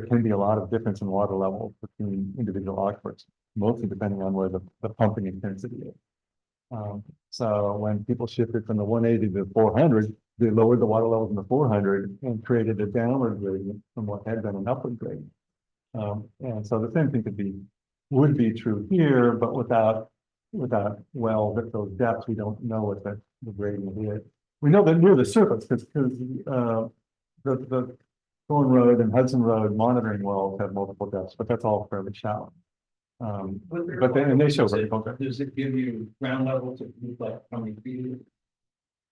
can be a lot of difference in water level between individual aquifers, mostly depending on where the pumping intensity is. So when people shifted from the 180 to the 400, they lowered the water levels in the 400 and created a downward gradient from what had been an upward gradient. And so the same thing would be true here, but without wells at those depths, we don't know what the gradient is. We know that near the surface, because the Thorn Road and Hudson Road monitoring wells have multiple depths, but that's all fairly shallow. But then they show vertical depth. Does it give you ground level to like how many feet?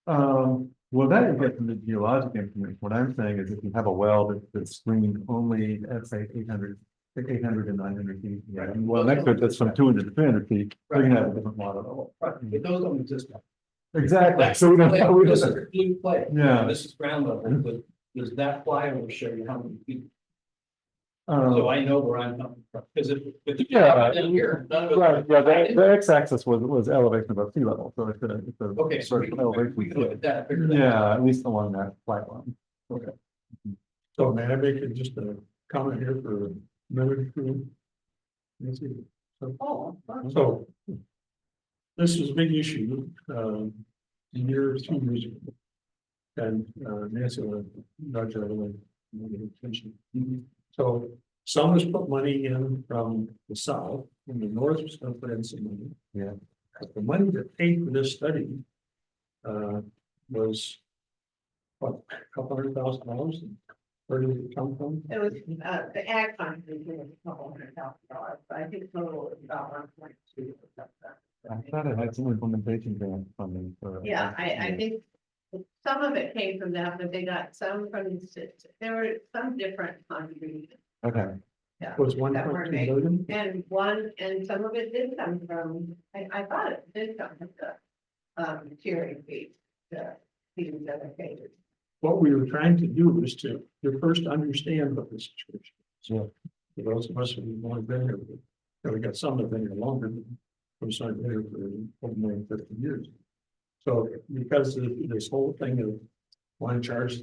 Well, that you get from the geologic information. What I'm saying is if you have a well that's screened only at say 800 and 900 feet, yeah, and well, next to it that's from 200 to 300 feet, they're gonna have a different water level. Right, but those don't exist. Exactly. So we don't. This is blue clay. Yeah. This is ground level, but does that flyover show you how many feet? So I know where I'm coming from, because if the Yeah. down here, none of it. Right, yeah, the x-axis was elevation above sea level, so it's a. Okay, so we elevation. can look at that, figure that out. Yeah, at least along that flat line. Okay. So may I make just a comment here for a minute or two? Let's see. So this was a big issue, a year or 2 years ago. And Nancy will nudge her away, attention. So some has put money in from the south, and the north was gonna put in some money. Yeah. But the money that paid for this study was what, a couple $100,000? Where did it come from? It was, the ag contribution was a couple $100,000, but I think total is about 1.2 or something. I thought it had some implementation grant funding for. Yeah, I think some of it came from that, but they got some from, there were some different contributions. Okay, Yeah. Was that were 1.2 made. million? And some of it did come from, I thought it did come from the tiering fees, the fees that are paid. What we were trying to do is to first understand what the situation is. Yeah. For those of us who want been here, we got some that have been here longer than those who have been here for over more than 50 years. So because of this whole thing of one charge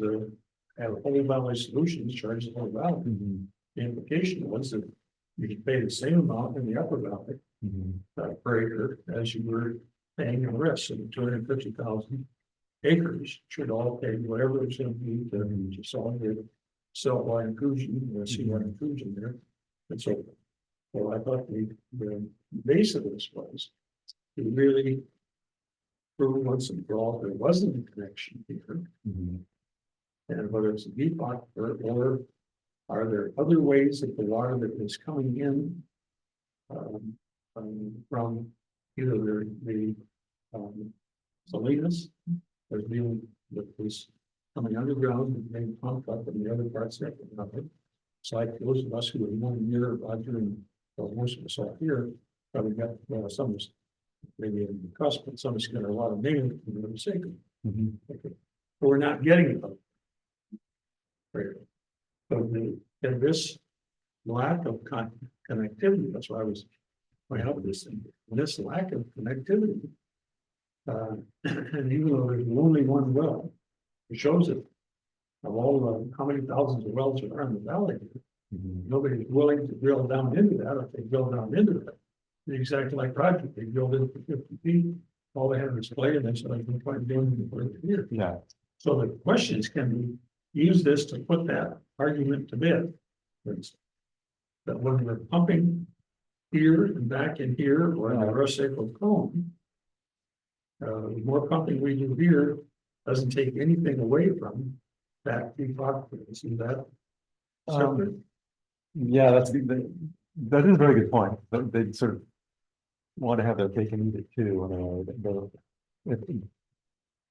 have whole valley solutions, charge the whole valley, mhm, the implication was that you could pay the same amount in the upper valley mhm, per acre as you were paying in the rest, so the 250,000 acres should all pay whatever it's going to be to solve the salt line inclusion, the seawater inclusion there. And so, well, I thought the base of this was to really prove once and for all there wasn't a connection here, mhm. and whether it's a deep aquifer or are there other ways that the water that is coming in from either the Salinas, or dealing with this coming underground and being pumped up in the other parts of it. So like those of us who are 1 year, Roger, and well, most of us out here, probably got some of us maybe in the cusp, but some of us got a lot of name for the sake of it. Mhm. Okay. But we're not getting it. Right. So and this lack of connectivity, that's why I was pointing out this thing, this lack of connectivity. And even though there's only one well, it shows it. Of all the, how many thousands of wells are in the valley, Mhm. nobody's willing to drill down into that. If they drill down into that, it's exactly like Project, they drilled in for 50 feet. All they had was clay, and they said, "I'm going to do it for here." Yeah, So the question is, can we use this to put that argument to bed? For instance, that when we're pumping here and back in here, or in the recycled cone, the more pumping we do here doesn't take anything away from that deep aquifer. See that? Separate? yeah, that is a very good point. They sort of want to have their cake and eat it too. In a way.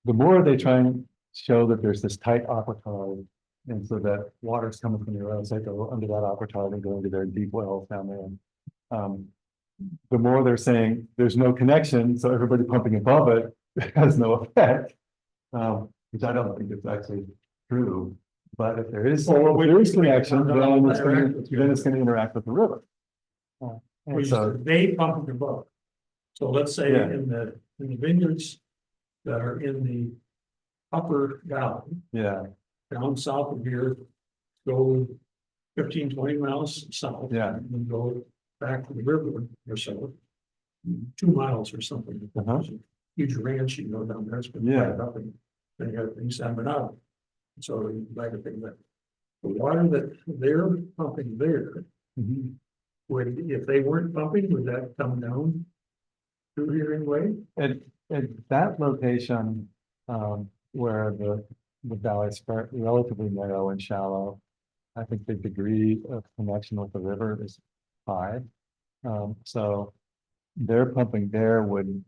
The more they try and show that there's this tight aquifer, and so that water's coming from your wells, they go under that aquifer and go into their deep wells down there. The more they're saying there's no connection, so everybody pumping above it has no effect, which I don't think is actually true. But if there is, Well, if there is we- connection, we- then it's interact going with to, you. then it's going to interact with the river. And Which so, is they pumping above. So let's say Yeah. in the vineyards that are in the upper valley, yeah, down south of here, go 15, 20 miles south. Yeah. And then go back to the river or so. 2 miles or something. Uh-huh. Huge ranch, you know, down there, it's been Yeah. planted up and then you got things San Bernardo. So you like to think that the water that they're pumping there, mhm. would, if they weren't pumping, would that come down through here anyway? At that location, where the valley is relatively narrow and shallow, I think the degree of connection with the river is high. So their pumping there would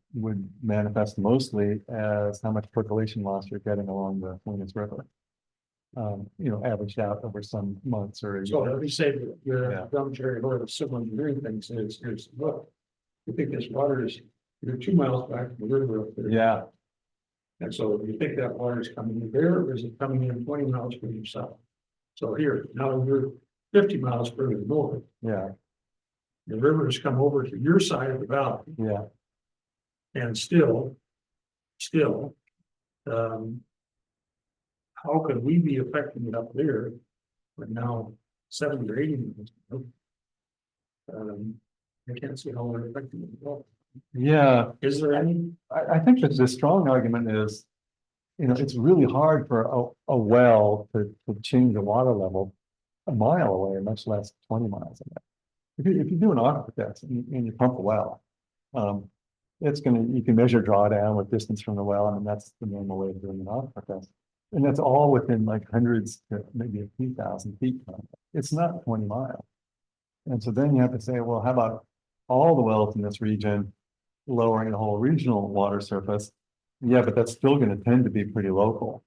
manifest mostly as how much percolation loss you're getting along the Salinas River. Averaged out over some months or a So year. let me say that your Yeah. Jerry Lord of civil engineering things is, look, you think this water is, you're 2 miles back from the river up there. Yeah, And so you think that water is coming in there, or is it coming in 20 miles from your south? So here, now 50 miles further north. yeah, The river has come over to your side of the valley yeah. and still. Um. How could we be affecting it up there? But now 70 or 80 miles. I can't see how we're affecting it at all. Yeah, Is there any? I think that the strong argument is, it's really hard for a well to change the water level a mile away, much less 20 miles away. If you do an aquifer test and you pump a well, you can measure drawdown with distance from the well, and that's the normal way of doing an aquifer test. And that's all within like hundreds to maybe a few thousand feet from it. It's not 20 miles. And so then you have to say, well, how about all the wells in this region lowering the whole regional water surface? Yeah, but that's still going to tend to be pretty local.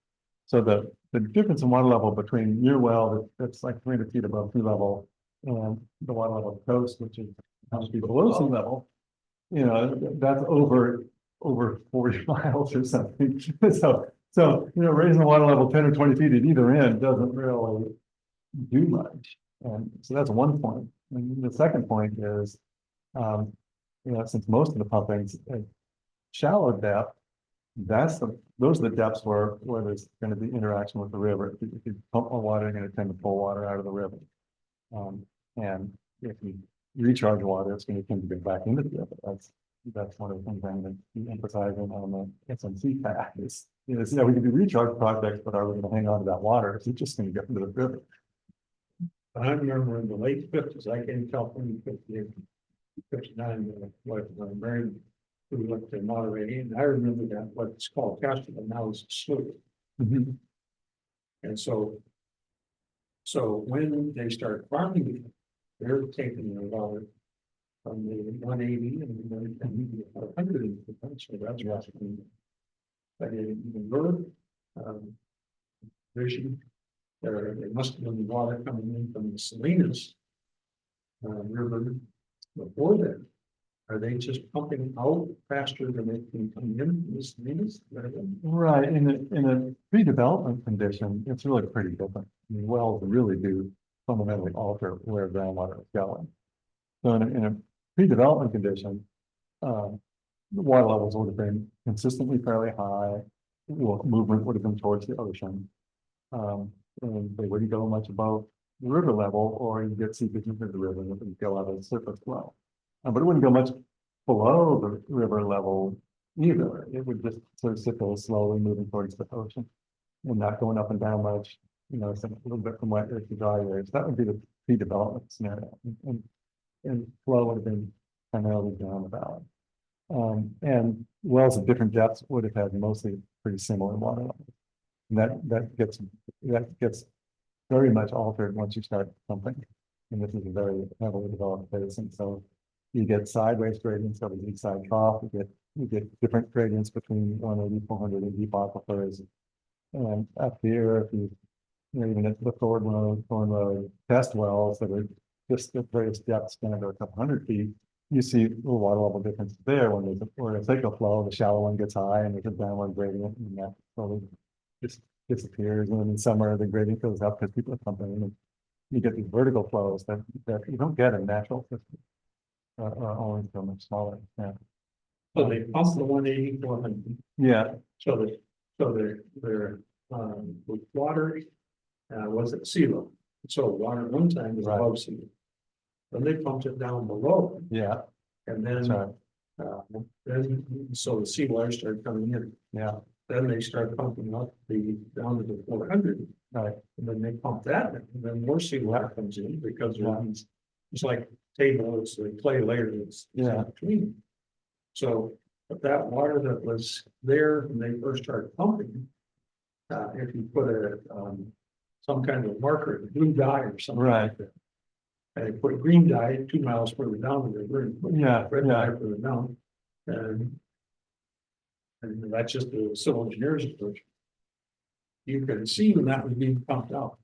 So the difference in water level between your well that's like 300 feet above sea level and the water level of the coast, which is 100 feet below sea level, that's over 40 miles or something. So raising the water level 10 or 20 feet at either end doesn't really do much. And so that's one point. And the second point is, since most of the pumping's at shallow depth, those are the depths where there's going to be interaction with the river. If you pump more water, you're going to tend to pull water out of the river. And if you recharge water, it's going to tend to get back into the river. That's one of the things I'm going to be emphasizing on the SMC path is, we can do recharge projects, but are we going to hang on to that water? Is it just going to get into the river? I remember in the late 50s, I came to California in 58, 59, my wife was married. We went to Monterey, and I remember that what's called Castro, but now it's a slough. Mm-hmm. And so when they started farming it, they're taking the water from the 180 and then 100 into the country. So that's what I didn't even learn. Vision. There must have been water coming in from the Salinas river before that. Are they just pumping out faster than they can come in from the Salinas? Right. In a pre-development condition, it's really pretty different. Wells really do fundamentally alter where groundwater is going. So in a pre-development condition, the water levels would have been consistently fairly high. Movement would have been towards the ocean. And they wouldn't go much above the river level, or you get seepage into the river and it would go out of the surface flow. But it wouldn't go much below the river level either. It would just sort of sit there slowly moving towards the ocean and not going up and down much, it's a little bit from wet areas to dry areas. That would be the pre-development scenario. And flow would have been primarily down the valley. And wells at different depths would have had mostly pretty similar water levels. And that gets very much altered once you start pumping. And this is a very heavily developed basin. So you get sideways gradients of the east side trough. You get different gradients between 180, 400 and deep aquifers. And up here, if even at the Thorn Road test wells that are just at various depths, kind of a couple hundred feet, you see a little water level difference there when there's a cycle flow, the shallow one gets high and there's a downward gradient, and that slowly just disappears. And then in summer, the gradient goes up because people are pumping, and you get these vertical flows that you don't get in natural systems, or only so much smaller. Yeah. So they pump the 180, 400. Yeah. So they're with water, was at sea level. So water one time was Right. above sea level. Then they pumped it down below, Yeah. and That's then, right. so the seawater started coming in. Yeah. Then they started pumping up down to the 400. Right. And then they pump that, in, and then more seawater comes in because Yeah. it's like table, it's the clay layer that's Yeah. in between. So, but that water that was there when they first started pumping, if you put some kind of marker, a blue dye or something Right. like that, and they put a green dye 2 miles further down the river, and put Yeah. red Yeah. dye further down, and that's just the civil engineer's approach. You could see when that was being pumped out,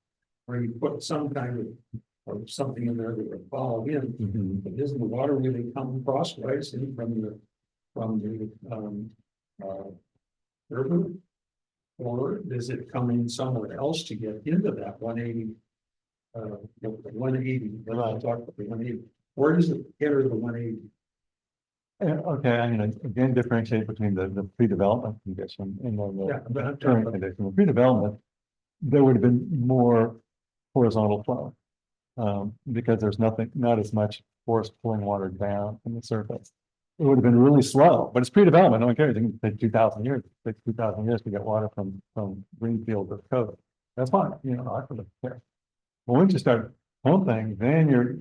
where you put some kind of something in there that would follow in. Mhm. But isn't the water really come crosswise in from the river? Or is it coming somewhere else to get into that 180 the 180, let's talk about the 180. Where does it enter the 180? Okay, I mean, again, differentiate between the pre-development condition and then Yeah, the but I'm talking current about, condition. The pre-development, there would have been more horizontal flow. Because there's not as much force pulling water down from the surface. It would have been really slow, but it's pre-development, no one cares, it can take 2,000 years, it takes 2,000 years to get water from greenfield to coast. That's fine, you know, I don't care. But once you start pumping, then you're,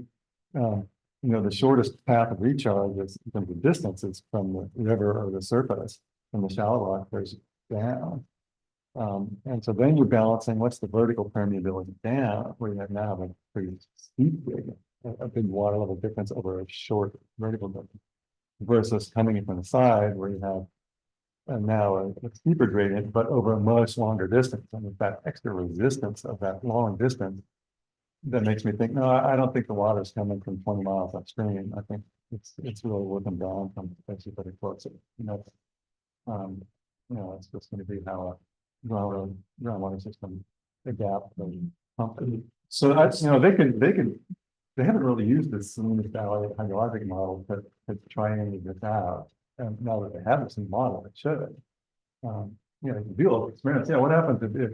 you know, the shortest path of recharge is in terms of distances from the river or the surface, from the shallow water goes down. And so then you're balancing what's the vertical permeability down, where you have now a pretty steep gradient, a big water level difference over a short vertical difference. Versus coming in from the side where you have now a steeper gradient, but over a much longer distance. And with that extra resistance of that long distance, that makes me think, no, I don't think the water is coming from 20 miles upstream. I think it's really working down from places that are closer. You know, it's just going to be how a groundwater system adapt and pump. So that's, you know, they haven't really used this Salinas Valley hydrologic model to try any of this out. And now that they have this new model, it should. You know, the deal of experience. Yeah, what happens if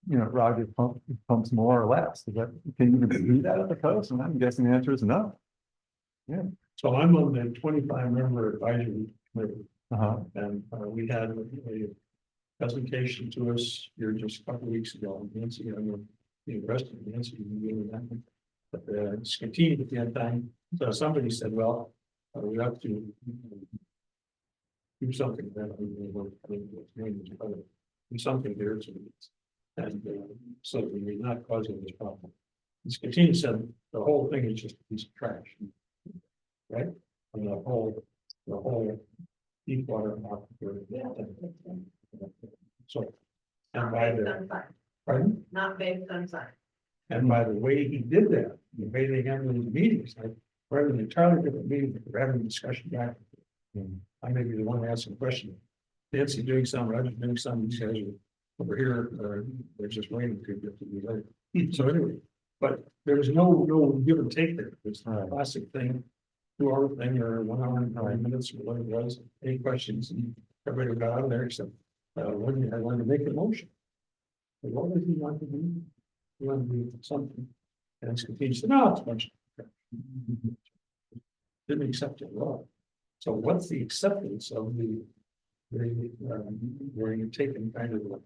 you know, Roger pumps more or less? Is that, can you do that at the coast? And I'm guessing the answer is no. Yeah. so I'm on the 25 member advisory committee, Uh-huh. and we had a presentation to us here just a couple of weeks ago. Nancy, I'm going to be arrested. Nancy, you know, that. But it's continued at the end time. So somebody said, well, we have to do something. Do something there to and so that we're not causing this problem. This continued said the whole thing is just a piece of trash, right? And the whole deep water aquifer. So, and by the, pardon? Not based on science. And by the way he did that, the way they handled these meetings, like, we're having an entirely different meeting, but we're having a discussion back. I may be the one asking a question. Nancy doing some, Roger doing some, these guys are over here, they're just waiting to get to be later. So anyway, but there was no give and take there. It's a classic thing. 2 hour thing or 1 hour and 9 minutes or whatever it was. Any questions? And everybody got out of there except I wanted to make a motion. But what does he want to do? He wanted to do something. And it's continued, said, no, it's a bunch of. Didn't accept it at all. So what's the acceptance of the where you're taking kind of like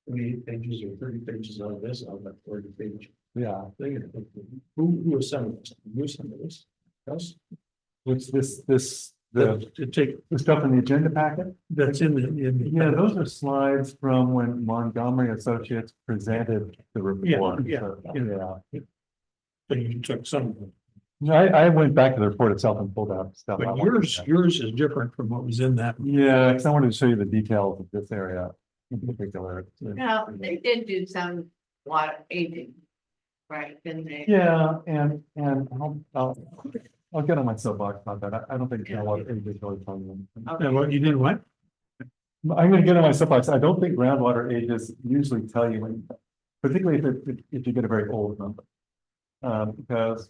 28 pages or 30 pages out of this, out of that 40 page Yeah. thing? Who assembled this? You assembled this? Us? What's the To take, stuff in the agenda packet? that's in the. Yeah, those are slides from when Montgomery Associates presented the report. Yeah, So, yeah. yeah. But you took some of them. No, I went back to the report itself and pulled out stuff. I But wanted yours, to- yours is different from what was in that. Yeah, because I wanted to show you the details of this area in particular. Now, they did do some water aging, right, didn't they? Yeah, and I'll get on my soapbox about that. I don't think it's what it is really fun. And what you did what? I'm gonna get on my soapbox. I don't think groundwater ages usually tell you anything, particularly if you get a very old number. Because,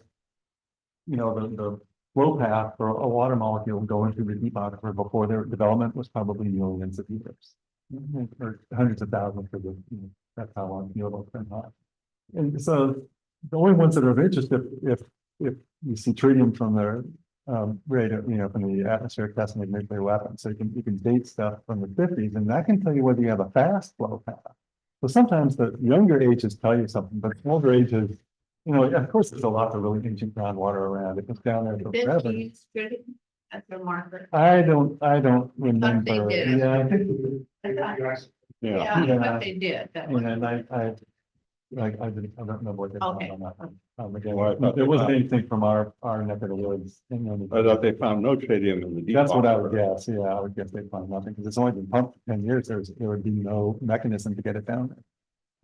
you know, the flow path for a water molecule going through the deep aquifer before their development was probably millions of years. Or hundreds of thousands for the, you know, that's how long the oil's been hot. And so the only ones that are of interest if you see tritium from their rate of, you know, from the atmospheric testing of nuclear weapons. So you can date stuff from the 50s, and that can tell you whether you have a fast flow path. So sometimes the younger ages tell you something, but older ages, you know, of course, there's a lot of really ancient groundwater around. It was down there forever. 50s, that's the marker. I don't remember. did. Yeah, I think. I thought- Yeah, Yeah, I Yeah. thought they did. that And one. then I don't remember what they found Okay. on that. Well, I Again, thought there they wasn't found- anything from our neck of the woods. I thought they found no tritium in the deep. That's what I would aquifer. guess. Yeah, I would guess they found nothing because it's only been pumped for 10 years. There would be no mechanism to get it down there.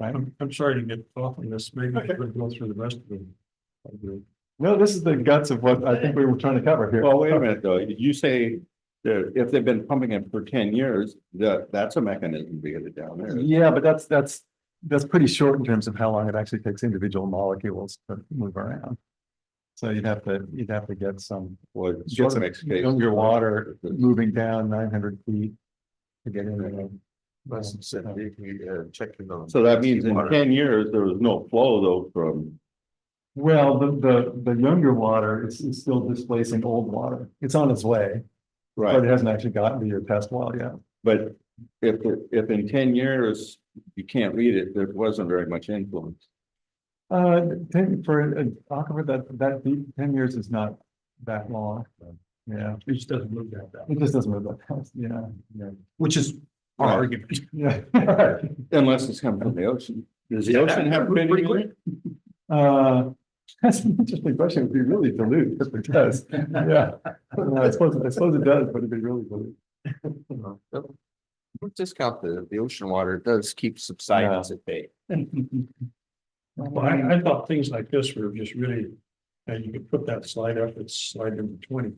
Right? I'm sorry to get off on this, maybe we could go through the rest of it. No, this is the guts of what I think we were trying to cover here. Well, wait a minute, though. You say that if they've been pumping it for 10 years, that's a mechanism to get it down there. Yeah, but that's that's pretty short in terms of how long it actually takes individual molecules to move around. So you'd have to get some, Well, it get sort of some makes case. younger water moving down 900 feet to get in there. So that means in 10 years, there was no flow though from, Well, the younger water is still displacing old water. It's on its way, but right, it hasn't actually gotten to your test well yet. but if in 10 years, you can't read it, there wasn't very much influence. For an aquifer that deep, 10 years is not that long. Yeah, It just doesn't move that fast, it just doesn't move that fast. Yeah, yeah, which is our Right. argument. yeah. Unless it's coming from the ocean. Does the Yeah, ocean have pretty pretty quick. That's an interesting question. It'd be really dilute if it does. Yeah, I suppose it does, but it'd be really dilute. Discount the ocean water, it does keep subsidence at bay. Well, I thought things like this were just really, and you could put that slide up, it's slide number 20.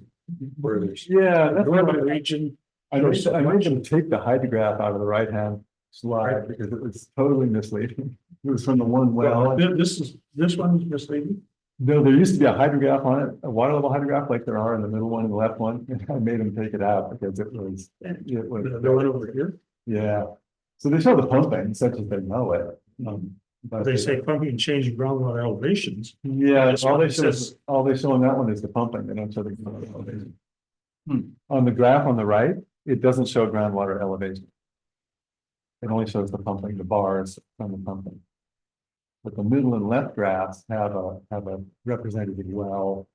Where there's. Yeah, that's Urban what region. I made them take the hydrograph out of the right-hand slide because it was totally misleading. It was from the one well. This one's misleading. No, there used to be a hydrograph on it, a water level hydrograph like there are in the middle one and the left one. And I made them take it out because it was, The one over here, yeah. So they show the pumping such as they know it. But they say pumping and changing groundwater elevations. yeah, This one says- all they show on that one is the pumping. They don't show the groundwater elevation. On the graph on the right, it doesn't show groundwater elevation. It only shows the pumping, the bars from the pumping. But the middle and left graphs have a representative well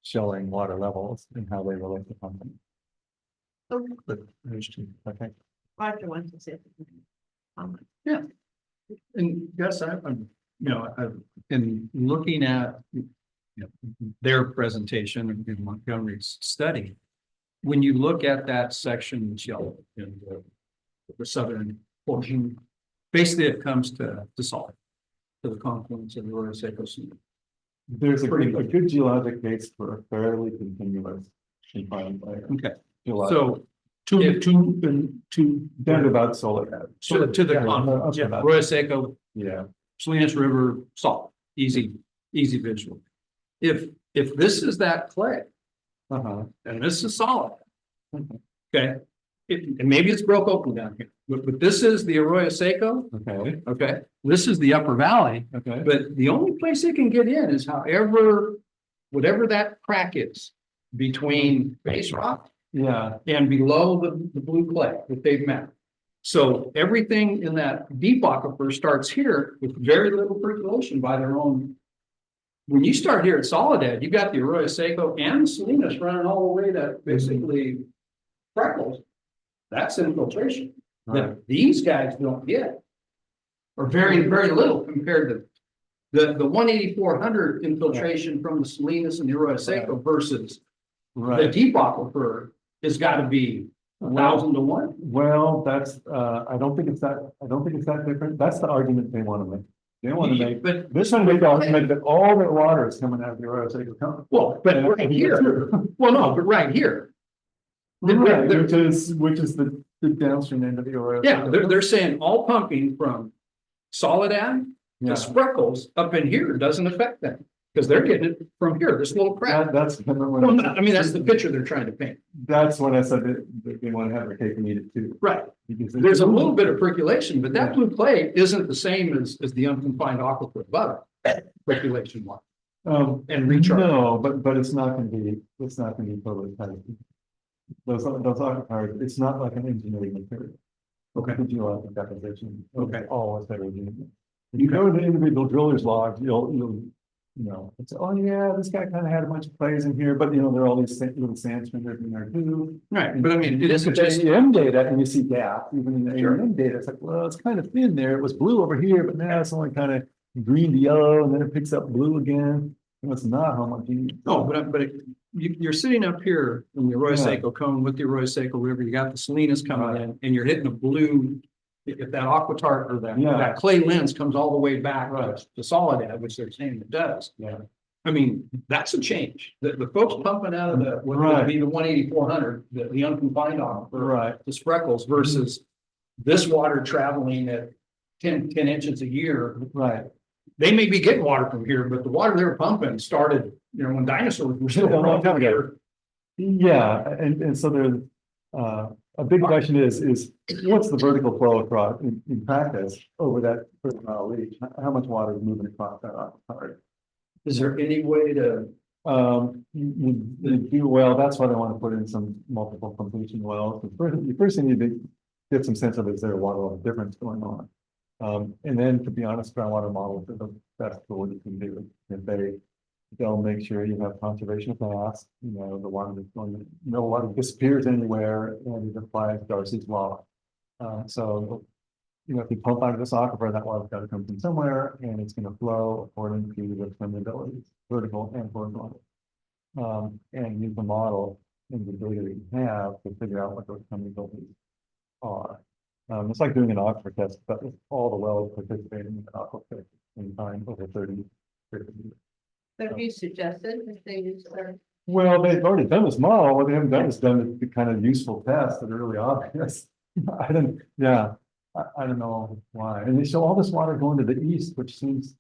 showing water levels and how they relate to pumping. But interesting. Okay. Roger wants to say. Comment. And yes, I'm, I've been looking at, their presentation in Montgomery's study. When you look at that section that's yellow in the southern portion, basically it comes to salt, to the confluence of the Arroyo Seco Sea. There's a Pretty good geologic case for a fairly continuous confined layer. Okay, Geologic. so Down to about Soledad. to the Yeah, confluence, up to yeah, about- Arroyo Seco, Yeah. Salinas River, salt, easy visual. If this is that clay, Uh-huh. and this is solid. Mhm. Okay, and maybe it's broke open down here, but this is the Arroyo Seco, Okay, okay? This is the upper valley, okay. but the only place it can get in is whatever that crack is between base rock Yeah, and below the blue clay that they've mapped. So everything in that deep aquifer starts here with very little percolation by their own. When you start here at Soledad, you got the Arroyo Seco and Salinas running all the way to basically Freckles. That's infiltration right. that these guys don't get. Or very, very little compared to the 18400 infiltration from the Salinas and the Arroyo Seco versus the Right. deep aquifer has got to be 1,000 to 1. Well, that's, I don't think it's that different. That's the argument they want to make. They want to make, But this one make the argument that all their water is coming out of the Arroyo Seco County. well, but And right it's here, true. well, no, but right here. Right, They're- which is the downstream end of the Arroyo. Yeah, Seco. they're saying all pumping from Soledad Yeah. to Spreckles up in here doesn't affect them. Because they're getting it from here, this little crack. That's. Well, no, I mean, that's the picture they're trying to paint. That's when I said that they want to have their cake and eat it too. Right. Because There's a little bit of percolation, but that Yeah. blue clay isn't the same as the unconfined aquifer above it, percolation wise. And recharge. No, but it's not gonna be totally tight. Those are, it's not like an engineering material. Okay. The geologic deposition. Okay. Always heterogeneous. If you go to individual driller's logs, you'll, it's, oh yeah, this guy kind of had a bunch of clays in here, but there are all these little sand spinners in there too. Right, but I mean, it isn't Look at just, the AEM data and you see gap, even in the Sure. AEM data, it's like, well, it's kind of thin there. It was blue over here, but now it's only kind of green to yellow and then it picks up blue again. And it's not homogeneous. no, but you're sitting up here in the Arroyo Yeah. Seco cone with the Arroyo Seco River, you got the Salinas coming in and you're hitting a blue. If that aquitart or Yeah. that clay lens comes all the way back Right. to Soledad, which they're saying it does. Yeah. I mean, that's a change. The folks pumping out of the, what would be the 18400, the unconfined aquifer Right. to Spreckles versus this water traveling at 10 inches a year. Right. They may be getting water from here, but the water they were pumping started, when dinosaurs were still A long time around ago. here. Yeah, and so there's, a big question is what's the vertical flow across in practice over that 30-mile reach? How much water is moving across that aquifer? Is there any way to, You do well, that's why they want to put in some multiple completion wells. The first thing you need to get some sense of is there a water level difference going on? And then, to be honest, groundwater models are the best tool you can do. If they'll make sure you have conservation fast, the water is going, no water disappears anywhere, and it applies Darcy's law. So, if you pump out of this aquifer, that water's got to come from somewhere, and it's going to flow according to the permeability, vertical and horizontal. And use the model and the data that you have to figure out what those permeabilities are. It's like doing an aquifer test, but with all the wells participating in the aquifer in time over 30 years. So have you suggested if they use their, Well, they've already done this model. What they haven't done is done the kind of useful tests that are really obvious. I don't know why. And they show all this water going to the east, which seems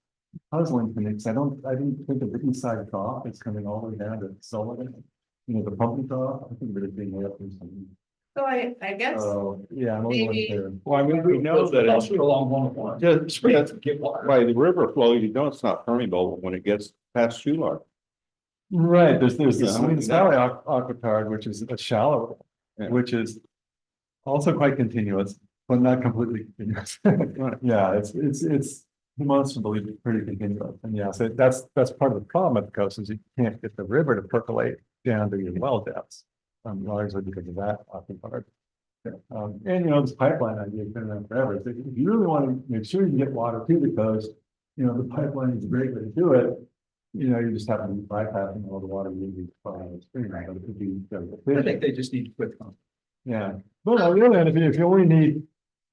puzzling to me, because I didn't think of the east side trough. It's coming all the way down to Sullivan. The pumping trough. I think that it's being way up there something. so I guess, So, yeah, I'm only Maybe- there. Well, I mean, we know that that's it's, what along 101. just Get water. by the river flow, you know, it's not permeable when it gets past Schular. Right, there's the Yeah, Sweeney's Valley Aquitard, which is a shallow, Yeah. which is also quite continuous, but not completely continuous. Yeah, it's demonstrably pretty continuous, and yeah, so that's part of the problem at the coast is you can't get the river to percolate down to your well depths, largely because of that Aquitard. And this pipeline idea has been around forever. So if you really want to make sure you get water to the coast, the pipeline is a great way to do it. You just have to be bypassing all the water you need to the stream. But it could be I think they just need to quit. yeah. But on the other hand, if you only need,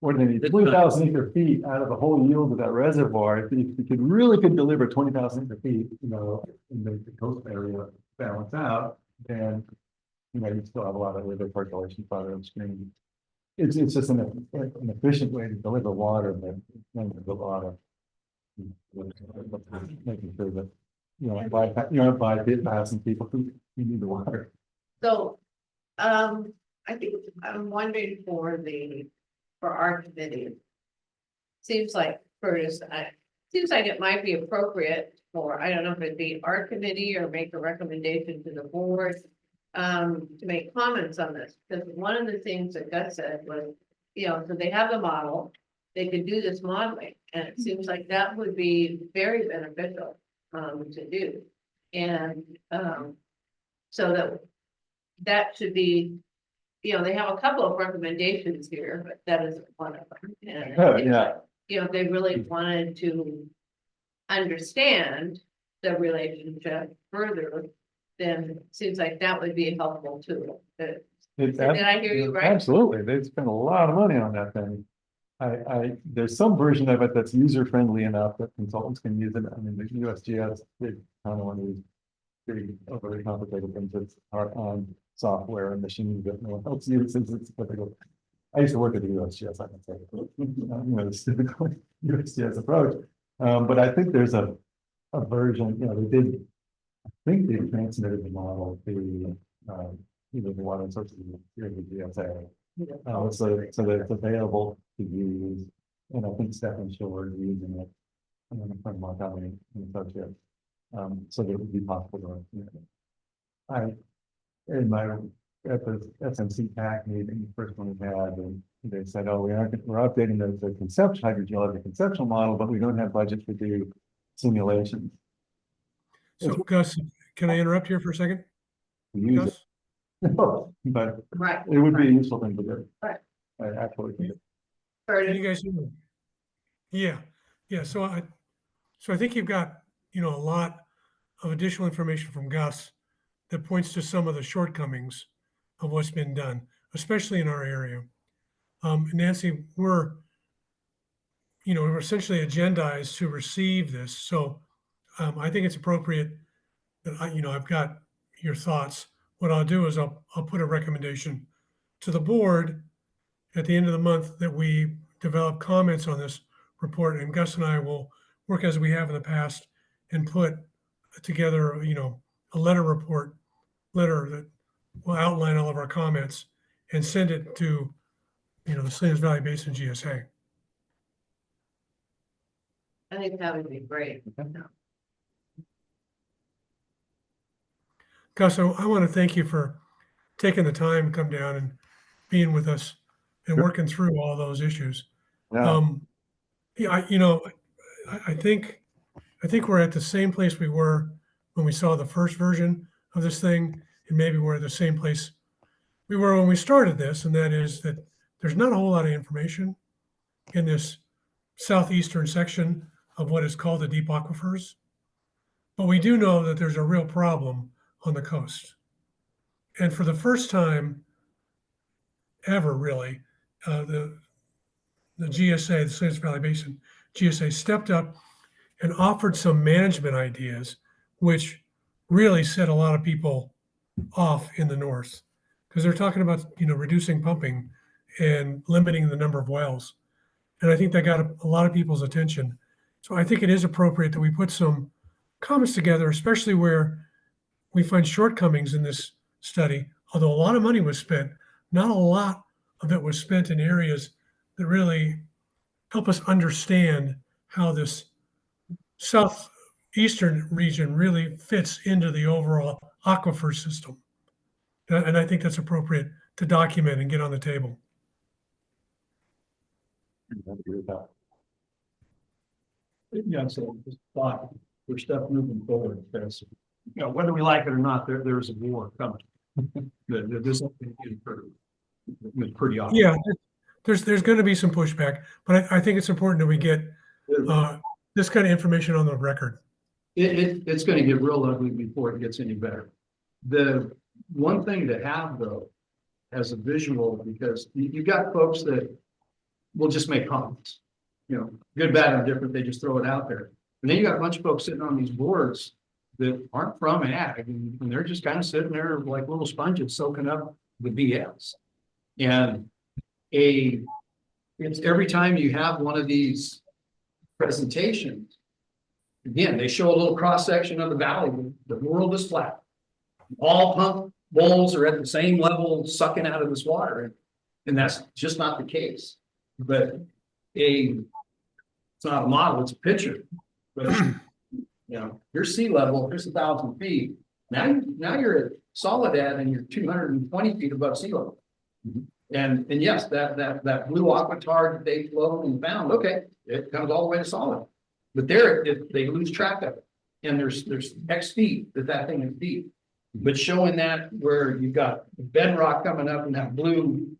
what do they need, It's 20,000 acre feet out of the whole yield of that reservoir, if you could deliver 20,000 acre feet, and make the coast area balance out, then you still have a lot of river percolation farther upstream. It's just an efficient way to deliver water, but then there's a lot of making sure that bypassing people who need the water. so, I think I'm wondering for our committee. Seems like seems like it might be appropriate for, I don't know if it'd be our committee or make a recommendation to the board. To make comments on this, because one of the things that Gus said was, so they have the model, they could do this modeling, and it seems like that would be very beneficial to do. And so that should be, they have a couple of recommendations here, but that is one of them. And Oh, yeah. if they really wanted to understand the relationship further, then it seems like that would be helpful too. Did I hear you right? Absolutely, they spend a lot of money on that thing. There's some version of it that's user friendly enough that consultants can use it. I mean, the USGS did kind of one of these big, overly complicated things that's on software and machines that no one else uses. It's difficult. I used to work at the USGS, I can say, this typical USGS approach. But I think there's a version, I think they transmitted the model to, the water sources here at the GSA. So that it's available to use, and I think Stephen Shore is using it. From Montgomery and Associates, so that it would be possible to, at the SMC PAC meeting, the first one we had, and they said, oh, we're updating the conceptual hydrogeologic conceptual model, but we don't have budget to do simulations. So Gus, can I interrupt here for a second? To use Gus? it. But Right. it would be a useful thing to do. Right. I absolutely think. Can you guys hear me? Yeah, so I think you've got, a lot of additional information from Gus that points to some of the shortcomings of what's been done, especially in our area. Nancy, we're essentially agendized to receive this. So I think it's appropriate that I've got your thoughts. What I'll do is I'll put a recommendation to the board at the end of the month that we develop comments on this report, and Gus and I will work as we have in the past and put together, a letter that will outline all of our comments and send it to, the Salinas Valley Basin GSA. I think that would be great. Gus, I want to thank you for taking the time to come down and being with us and working through all those issues. Yeah, Yeah, I think we're at the same place we were when we saw the first version of this thing, and maybe we're at the same place we were when we started this, and that is that there's not a whole lot of information in this southeastern section of what is called the deep aquifers, but we do know that there's a real problem on the coast. And for the first time ever, really, the GSA, the Salinas Valley Basin GSA, stepped up and offered some management ideas, which really set a lot of people off in the north, because they're talking about reducing pumping and limiting the number of wells. And I think that got a lot of people's attention. So I think it is appropriate that we put some comments together, especially where we find shortcomings in this study. Although a lot of money was spent, not a lot of it was spent in areas that really help us understand how this southeastern region really fits into the overall aquifer system. And I think that's appropriate to document and get on the table. I agree with that. Yeah, so just thought for stuff moving forward, because, whether we like it or not, there's a war coming. This is pretty obvious. Yeah, there's going to be some pushback, but I think it's important that we get this kind of information on the record. It's gonna get real ugly before it gets any better. The one thing to have, though, as a visual, because you got folks that will just make comments, good, bad, or different, they just throw it out there. And then you got a bunch of folks sitting on these boards that aren't from ag, and they're just kind of sitting there like little sponges soaking up the BS. And it's every time you have one of these presentations, again, they show a little cross section of the valley. The world is flat. All pump bowls are at the same level, sucking out of this water, and that's just not the case. But it's not a model; it's a picture. But your sea level, here's 1,000 feet. Now you're at Soledad, and you're 220 feet above sea level. And yes, that blue aqua tar that they floated and found, okay, it comes all the way to solid. But there, they lose track of it. And there's X feet that thing is deep. But showing that where you've got bedrock coming up in that blue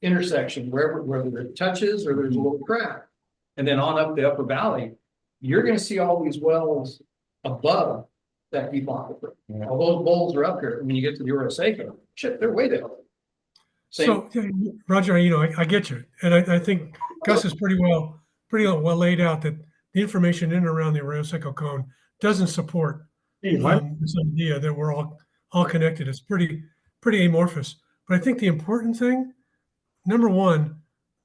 intersection, whether it touches or there's a little crack. And then on up the upper valley, you're going to see all these wells above that deep aquifer. All those bowls are up here. When you get to the Oroseka, shit, they're way down. So, Roger, I get you, and I think Gus is pretty well laid out that the information in and around the Oroseka cone doesn't support this idea that we're all connected. It's pretty amorphous. But I think the important thing, number one,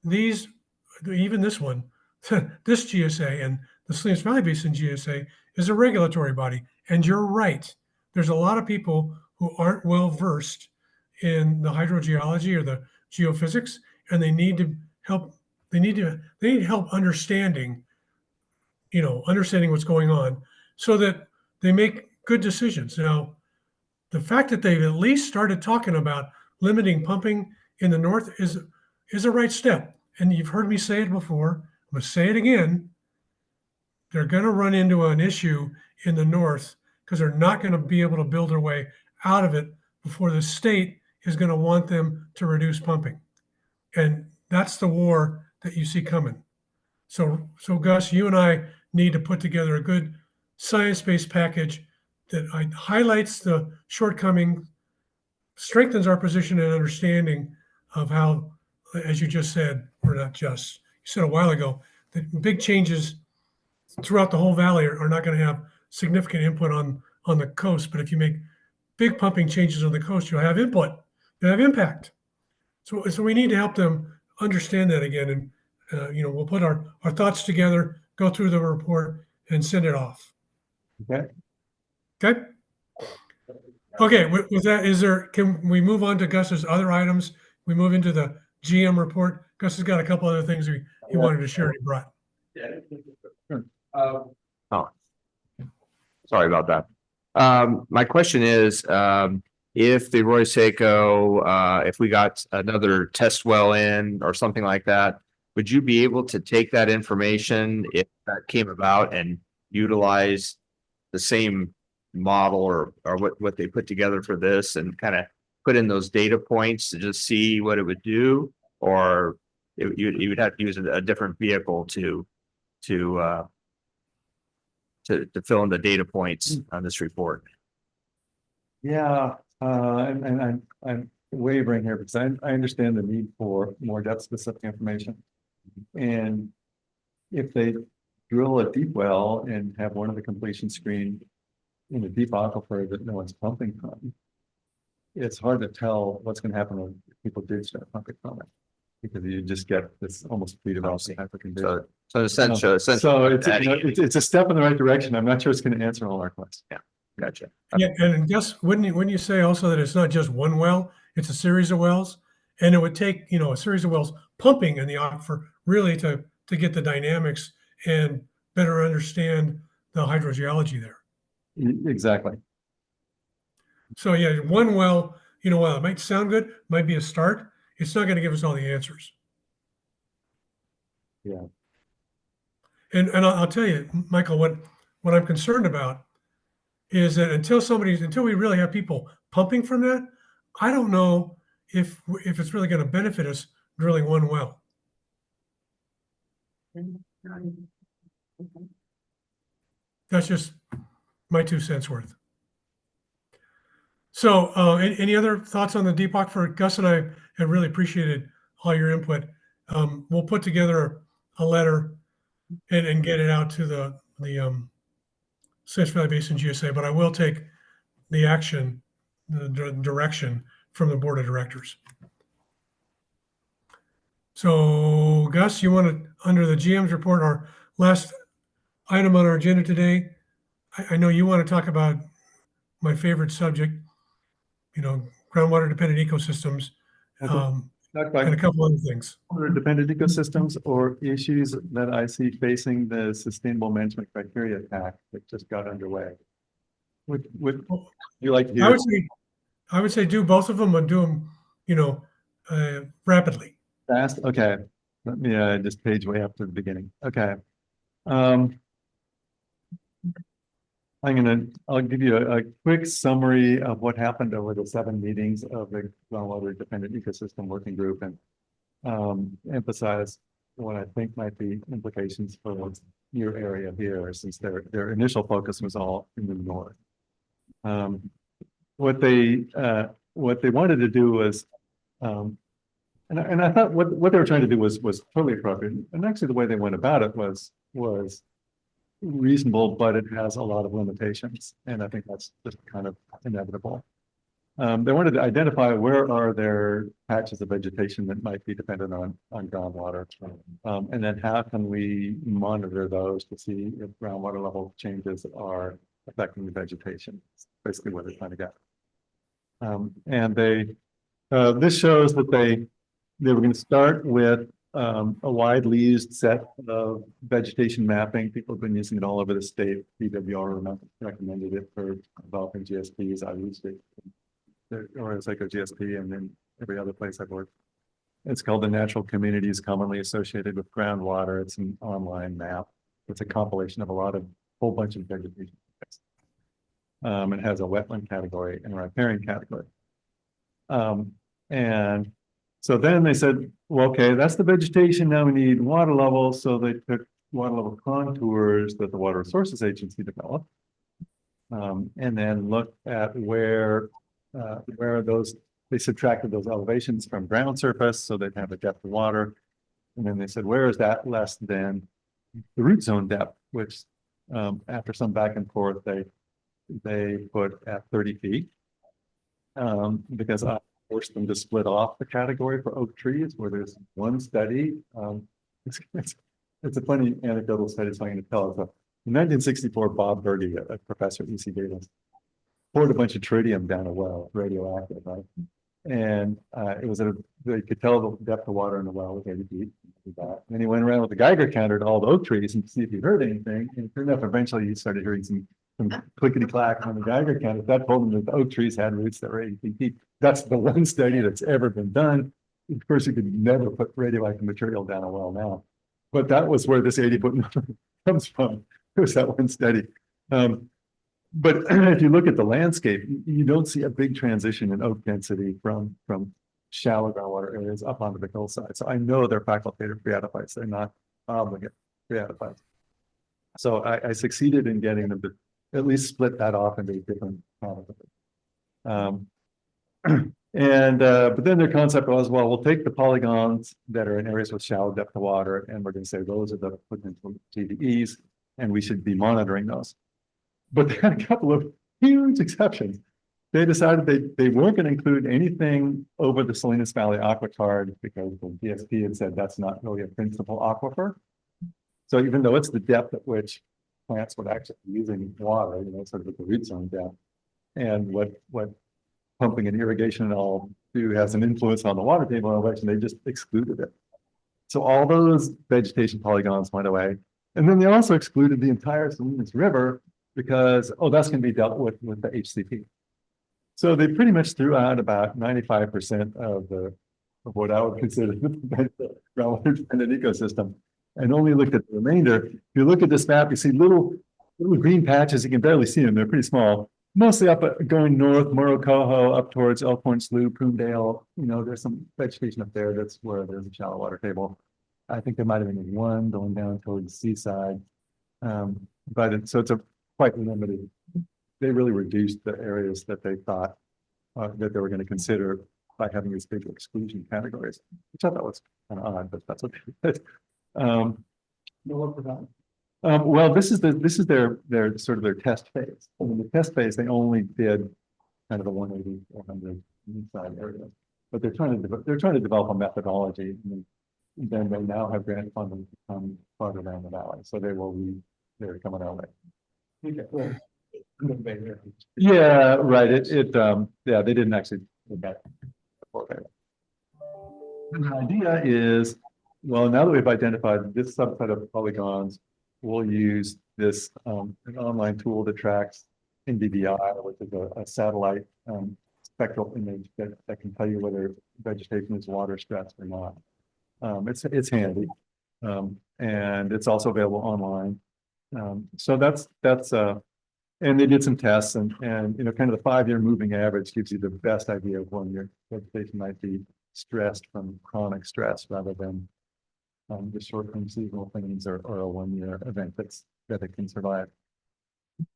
even this one, this GSA and the Salinas Valley Basin GSA is a regulatory body, and you're right. There's a lot of people who aren't well versed in the hydrogeology or the geophysics, and they need help understanding what's going on so that they make good decisions. Now, the fact that they've at least started talking about limiting pumping in the north is a right step. And you've heard me say it before, I'm going to say it again. They're going to run into an issue in the north because they're not going to be able to build their way out of it before the state is going to want them to reduce pumping. And that's the war that you see coming. So Gus, you and I need to put together a good science-based package that highlights the shortcoming, strengthens our position and understanding of how, as you just said, we're not just, you said a while ago, that big changes throughout the whole valley are not going to have significant input on the coast. But if you make big pumping changes on the coast, you'll have input, you'll have impact. So we need to help them understand that again. And we'll put our thoughts together, go through the report and send it off. Okay. Okay? Okay, with that, can we move on to Gus's other items? We move into the GM report. Gus has got a couple other things he wanted to share, he brought. Oh, sorry about that. My question is, if the Roy Seco, if we got another test well in or something like that, would you be able to take that information if that came about and utilize the same model or what they put together for this and kind of put in those data points to just see what it would do? Or you would have to use a different vehicle to fill in the data points on this report? Yeah, and I'm wavering here because I understand the need for more depth specific information. And if they drill a deep well and have one of the completion screen in a deep aquifer that no one's pumping from, it's hard to tell what's going to happen when people do start pumping from it, because you just get this almost pre-developed type of condition. So essentially, So it's a step in the right direction. I'm not sure it's going to answer all our questions. Yeah, gotcha. Yeah, and Gus, wouldn't you say also that it's not just one well, it's a series of wells? And it would take, a series of wells pumping in the aquifer really to get the dynamics and better understand the hydrogeology there. Exactly. So yeah, one well, while it might sound good, might be a start, it's not going to give us all the answers. Yeah. And I'll tell you, Michael, what I'm concerned about is that until we really have people pumping from that, I don't know if it's really going to benefit us drilling one well. That's just my 2 cents worth. So any other thoughts on the deep aquifer? Gus and I have really appreciated all your input. We'll put together a letter and get it out to the Central Valley Basin GSA, but I will take the action, the direction from the board of directors. So Gus, you want to, under the GM's report, our last item on our agenda today, I know you want to talk about my favorite subject, groundwater dependent ecosystems, and a couple other things. Dependent ecosystems or issues that I see facing the sustainable management criteria pack that just got underway. Would you like to hear? I would say do both of them and do them, rapidly. Fast? Okay. Let me just page way up to the beginning. Okay. I'll give you a quick summary of what happened over the 7 meetings of the groundwater dependent ecosystem working group and emphasize what I think might be implications for your area here, since their initial focus was all in the north. What they wanted to do was, and I thought what they were trying to do was totally appropriate. And actually the way they went about it was reasonable, but it has a lot of limitations. And I think that's just kind of inevitable. They wanted to identify where are there patches of vegetation that might be dependent on groundwater. And then how can we monitor those to see if groundwater level changes are affecting the vegetation. That's basically what they're trying to get. And this shows that they were going to start with a widely used set of vegetation mapping. People have been using it all over the state. PWR recommended it for developing GSPs. I used it, or it's like a GSP, and then every other place I've worked. It's called the Natural Communities Commonly Associated with Groundwater. It's an online map. It's a compilation of a whole bunch of vegetation. It has a wetland category and a riparian category. And so then they said, well, okay, that's the vegetation. Now we need water levels. So they took water level contours that the Water Resources Agency developed, and then looked at where those, they subtracted those elevations from ground surface so they'd have a depth of water. And then they said, where is that less than the root zone depth, which after some back and forth, they put at 30 feet, because I forced them to split off the category for oak trees, where there's one study It's a funny anecdotal study, so I'm going to tell it. So in 1964, Bob Berge, a professor at UC Davis, poured a bunch of tritium down a well, radioactive, right? And it was they could tell the depth of water in the well was 80 feet. And then he went around with the Geiger counter to all the oak trees and see if he heard anything. And sure enough, eventually he started hearing some clickety clack on the Geiger counter. That told him that the oak trees had roots that were 80 feet deep. That's the one study that's ever been done. Of course, you could never put radioactive material down a well now. But that was where this 80-foot number comes from. It was that one study. But if you look at the landscape, you don't see a big transition in oak density from shallow groundwater areas up onto the hillside. So I know they're facultative phreatophytes. They're not obligate phreatophytes. So I succeeded in getting them to at least split that off into different categories. But then their concept was, well, we'll take the polygons that are in areas with shallow depth of water, and we're going to say those are the potential TDEs, and we should be monitoring those. But they had a couple of huge exceptions. They decided they weren't going to include anything over the Salinas Valley aquitard because the DSP had said that's not really a principal aquifer. So even though it's the depth at which plants would actually be using water, sort of at the root zone depth, and what pumping and irrigation and all do has an influence on the water table elevation, they just excluded it. So all those vegetation polygons went away. And then they also excluded the entire Salinas River because, that's going to be dealt with the HCP. So they pretty much threw out about 95% of what I would consider the groundwater dependent ecosystem, and only looked at the remainder. If you look at this map, you see little green patches. You can barely see them; they're pretty small. Mostly up going north, Morocoho, up towards Elkhorn Slough, Prunedale. There's some vegetation up there. That's where there's a shallow water table. I think there might have been one going down towards the seaside, so it's a quite limited. They really reduced the areas that they thought that they were going to consider by having these big exclusion categories, which I thought was kind of odd, but that's what they did. Well, this is their sort of their test phase. In the test phase, they only did kind of the 180, 400 inside area, but they're trying to develop a methodology. And then they now have grant funding to come farther down the valley, so they're coming our way. Okay. Yeah, right. Yeah, they didn't actually do that. And the idea is, well, now that we've identified this subset of polygons, we'll use this an online tool that tracks NDVI, which is a satellite spectral image that can tell you whether vegetation is water stressed or not. It's handy, and it's also available online. So that's and they did some tests, and kind of the 5-year moving average gives you the best idea of when your vegetation might be stressed from chronic stress rather than the short-term seasonal things or a 1-year event that it can survive.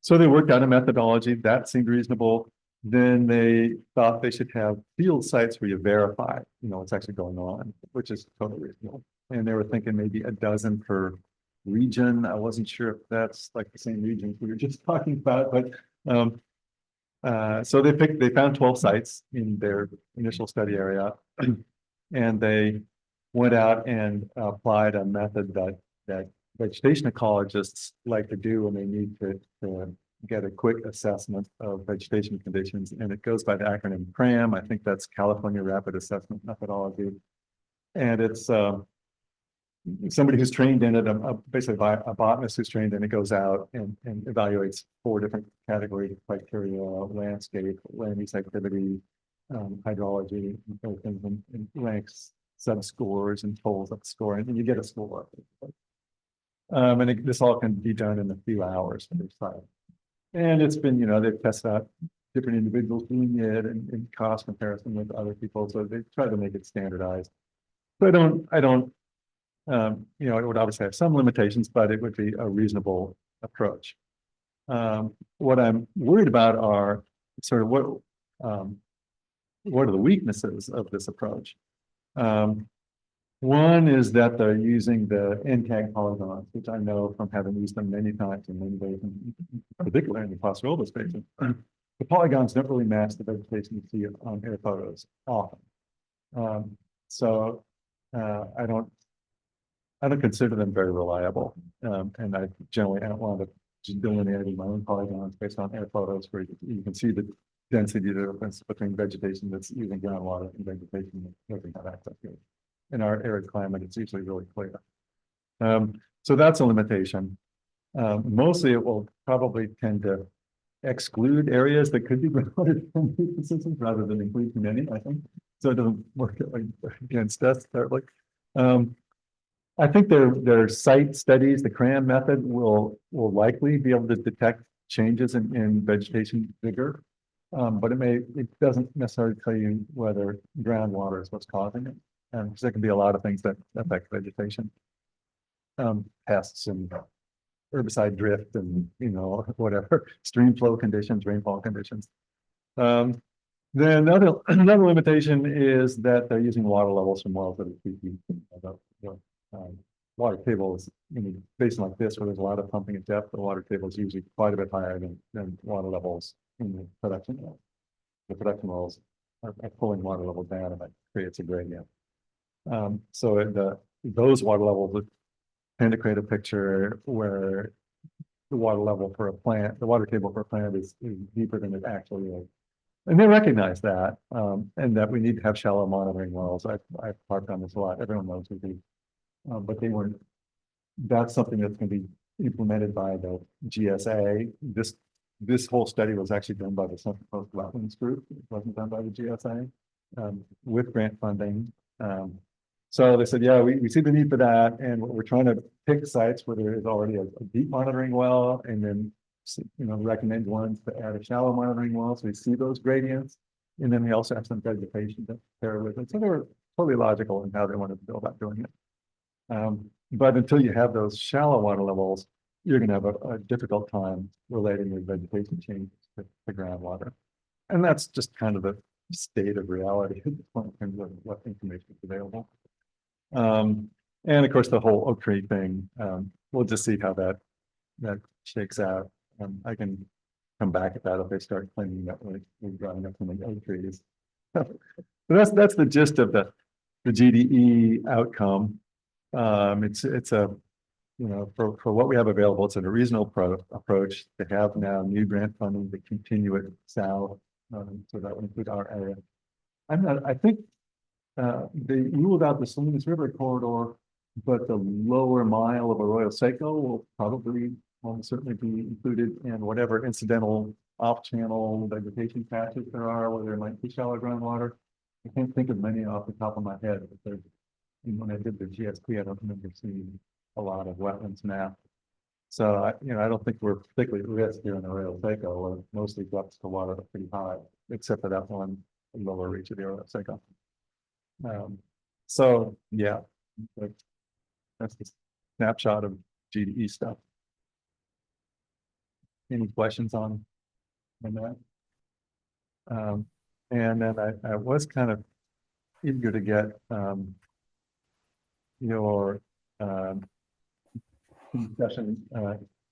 So they worked out a methodology that seemed reasonable. Then they thought they should have field sites where you verify, what's actually going on, which is totally reasonable. And they were thinking maybe a dozen per region. I wasn't sure if that's like the same regions we were just talking about, but so they found 12 sites in their initial study area, and they went out and applied a method that vegetation ecologists like to do when they need to get a quick assessment of vegetation conditions, and it goes by the acronym CRAM. I think that's California Rapid Assessment Methodology, and it's somebody who's trained in it, basically a botanist who's trained in it, goes out and evaluates 4 different category criteria: landscape, land use activity, hydrology, and ranks sub-scores and pulls up score, and you get a score. And this all can be done in a few hours for their site. And it's been, they've tested out different individuals doing it and cost comparison with other people, so they try to make it standardized. So I don't. It would obviously have some limitations, but it would be a reasonable approach. What I'm worried about are sort of what are the weaknesses of this approach. One is that they're using the NTAG polygons, which I know from having used them many times in many ways, particularly in the Paso Robles Basin. The polygons don't really match the vegetation you see on air photos often. So I don't. I don't consider them very reliable. And I generally don't want to just delineate my own polygons based on air photos where you can see the density difference between vegetation that's using groundwater and vegetation that doesn't have access to it. In our arid climate, it's usually really clear. So that's a limitation. Mostly it will probably tend to exclude areas that could be groundwater systems rather than include too many, I think. So it doesn't work against us terribly. I think their site studies, the CRAM method will likely be able to detect changes in vegetation vigor. But it doesn't necessarily tell you whether groundwater is what's causing it. Because there can be a lot of things that affect vegetation. Pests and herbicide drift and, whatever, stream flow conditions, rainfall conditions. Then another limitation is that they're using water levels from wells that are 2 feet. Water tables, in a basin like this, where there's a lot of pumping at depth, the water table is usually quite a bit higher than water levels in the production wells. The production wells are pulling water levels down, and that creates a gradient. So those water levels would tend to create a picture where the water level for a plant, the water table for a plant is deeper than it actually is. And they recognize that, and that we need to have shallow monitoring wells. I've harped on this a lot. Everyone knows we do. But they weren't, that's something that's going to be implemented by the GSA. This whole study was actually done by the Central Coast Wetlands Group. It wasn't done by the GSA with grant funding. So they said, yeah, we see the need for that. And we're trying to pick sites where there is already a deep monitoring well, and then, recommend ones to add a shallow monitoring well. So we see those gradients. And then we also have some vegetation to pair with it. So they were totally logical in how they wanted to go about doing it. But until you have those shallow water levels, you're going to have a difficult time relating your vegetation changes to groundwater. And that's just kind of the state of reality at this point in terms of what information is available. And of course, the whole oak tree thing, we'll just see how that shakes out. I can come back at that if they start claiming that we're growing up from the oak trees. But that's the gist of the GDE outcome. It's a, for what we have available, it's a reasonable approach to have now new grant funding to continue it south. So that would include our area. I think they ruled out the Salinas River corridor, but the lower mile of Arroyo Seco will probably almost certainly be included in whatever incidental off-channel vegetation patches there are, where there might be shallow groundwater. I can't think of many off the top of my head, but when I did the GSP, I don't remember seeing a lot of wetlands map. So I don't think we're particularly at risk here in Arroyo Seco, where mostly depths to water are pretty high, except for that one lower reach of the Arroyo Seco. So yeah, that's the snapshot of GDE stuff. Any questions on that? And then I was kind of eager to get your discussion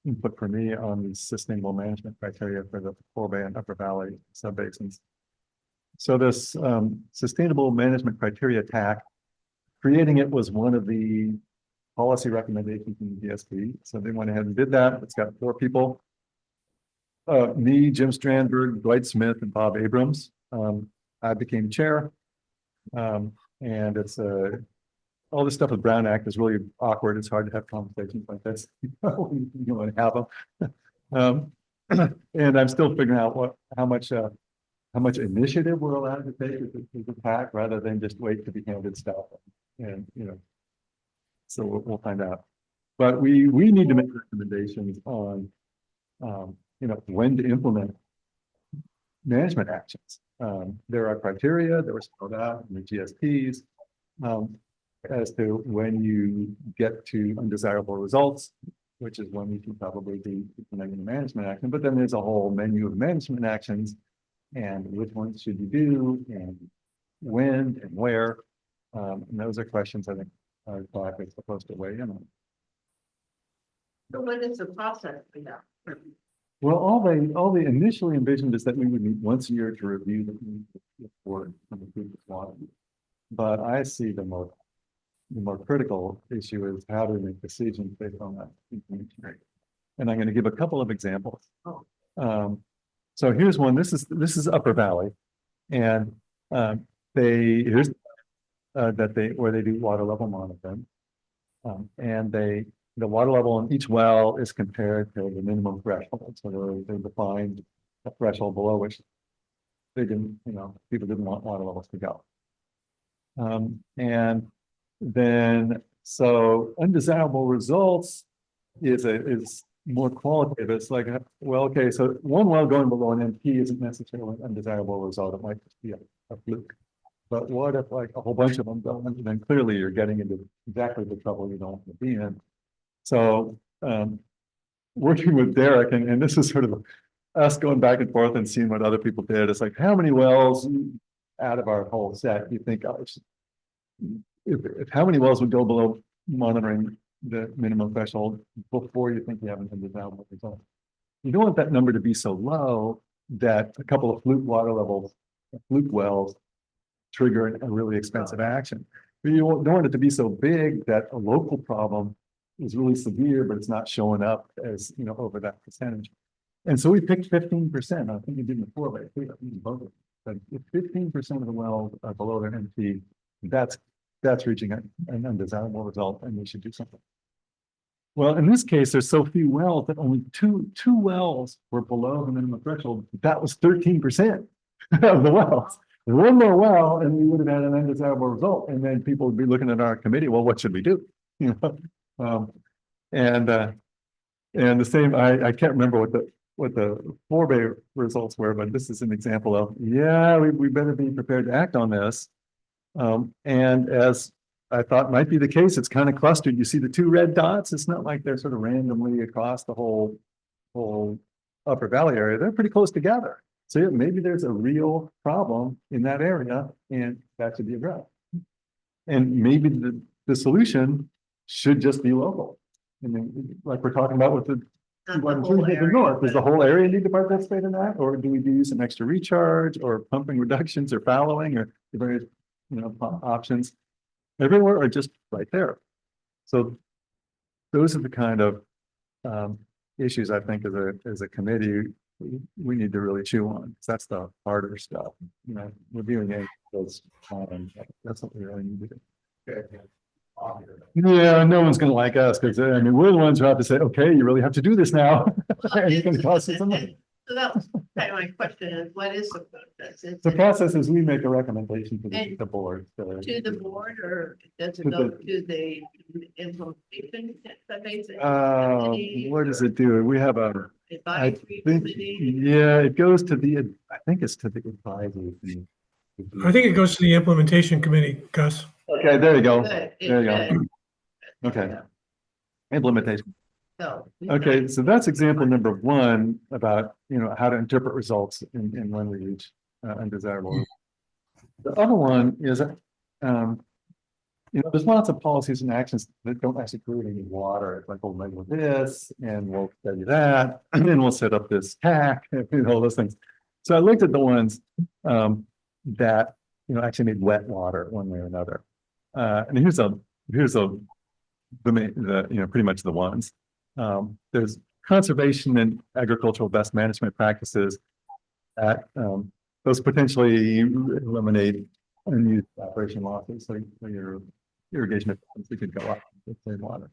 input for me on the sustainable management criteria for the Forebay and Upper Valley subbasins. So this sustainable management criteria TAC, creating it was one of the policy recommendations in the DSP. So they went ahead and did that. It's got 4 people. Me, Jim Strandberg, Dwight Smith, and Bob Abrams. I became chair. And it's all this stuff with Brown Act is really awkward. It's hard to have conversations like this. You want to have them. And I'm still figuring out how much initiative we're allowed to take as a PAC rather than just wait to be handed stuff. And so we'll find out. But we need to make recommendations on when to implement management actions. There are criteria that were spelled out in the GSPs as to when you get to undesirable results, which is when you can probably be implementing a management action. But then there's a whole menu of management actions, and which ones should you do, and when and where. And those are questions I think our talk is supposed to weigh in on. So what is the process for that? Well, all they initially envisioned is that we would meet once a year to review the report from the previous water. But I see the most the more critical issue is how to make decisions based on that information. And I'm going to give a couple of examples. So here's one. This is Upper Valley, and here's where they do water level monitoring, and the water level in each well is compared to the minimum threshold. So they defined a threshold below which they didn't, people didn't want water levels to go. And then, so undesirable results is more qualitative. It's like, well, okay, so one well going below an MP isn't necessarily an undesirable result. It might just be a fluke. But what if like a whole bunch of them go, and then clearly you're getting into exactly the trouble you don't want to be in. So working with Derek, and this is sort of us going back and forth and seeing what other people did. It's like, how many wells out of our whole set do you think if how many wells would go below monitoring the minimum threshold before you think you have an undesirable result? You don't want that number to be so low that a couple of fluke wells trigger a really expensive action. But you don't want it to be so big that a local problem is really severe, but it's not showing up as, over that percentage. And so we picked 15%. I think you did before, but if 15% of the wells are below their MP, that's reaching an undesirable result, and we should do something. Well, in this case, there's so few wells that only two wells were below the minimum threshold. That was 13% of the wells. One more well, and we would have had an undesirable result. And then people would be looking at our committee. Well, what should we do? And the same. I can't remember what the forebay results were, but this is an example of we better be prepared to act on this. And as I thought might be the case, it's kind of clustered. You see the two red dots. It's not like they're sort of randomly across the whole Upper Valley area. They're pretty close together. So maybe there's a real problem in that area, and that should be addressed. And maybe the solution should just be local. I mean, like we're talking about with the north, does the whole area need to participate in that, or do we do some extra recharge, or pumping reductions, or fallowing, or various options everywhere, or just right there? So those are the kind of issues I think as a committee we need to really chew on, because that's the harder stuff. Reviewing those, that's what we really need to do. Yeah, no one's going to like us, because we're the ones who have to say, okay, you really have to do this now. And it's going to cost you some money. So that was kind of my question, is what is the process? The process is we make a recommendation to the board. To the board, or does it go to the implementation? What does it do? We have a advisory committee? Yeah, it goes to I think it's to the advisory committee. I think it goes to the implementation committee, Gus. Okay, there you go. Good, There you good. go. Okay. Implementation. So. Okay, so that's example number one about, how to interpret results and when we reach undesirable. The other one is, there's lots of policies and actions that don't actually create any water. It's like, we'll measure this, and we'll study that, and then we'll set up this TAC, and all those things. So I looked at the ones that, actually made wet water one way or another. And here's pretty much the ones. There's conservation and agricultural best management practices that those potentially eliminate unused evaporation losses, so your irrigation efficiency could go up with clean water.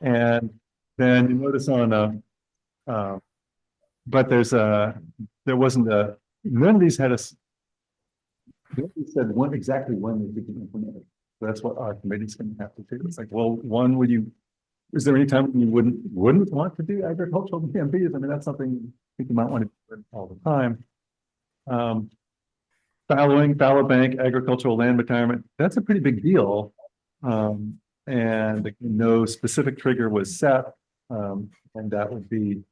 And then you notice on but there wasn't none of these had nobody said exactly when they could be implemented. So that's what our committee's going to have to do. It's like, well, is there any time you wouldn't want to do agricultural BMPs? I mean, that's something I think you might want to do all the time. Fallow bank, agricultural land retirement, that's a pretty big deal. And no specific trigger was set. And that would be,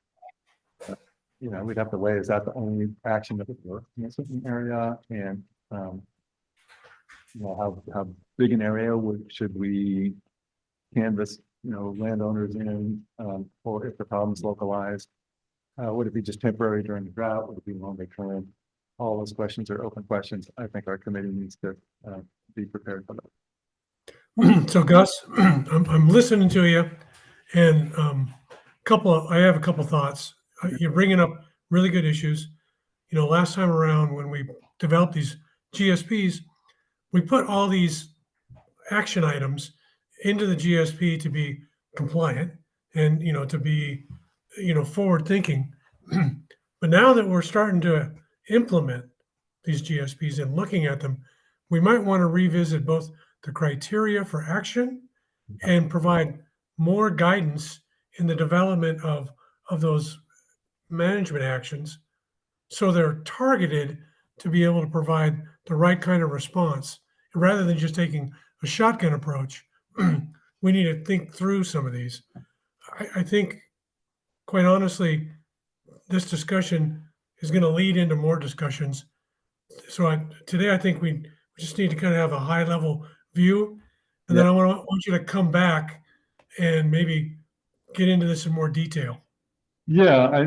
we'd have to weigh, is that the only action that would work in a certain area? And how big an area should we canvass, landowners in, or if the problem's localized? Would it be just temporary during the drought? Would it be longer term? All those questions are open questions. I think our committee needs to be prepared for that. So Gus, I'm listening to you, and I have a couple thoughts. You're bringing up really good issues. You know, last time around when we developed these GSPs, we put all these action items into the GSP to be compliant and, you know, to be, you know, forward thinking. But now that we're starting to implement these GSPs and looking at them, we might want to revisit both the criteria for action and provide more guidance in the development of those management actions so they're targeted to be able to provide the right kind of response rather than just taking a shotgun approach. We need to think through some of these. I think, quite honestly, this discussion is going to lead into more discussions. So today, I think we just need to kind of have a high level view. And then I want you to come back and maybe get into this in more detail. Yeah,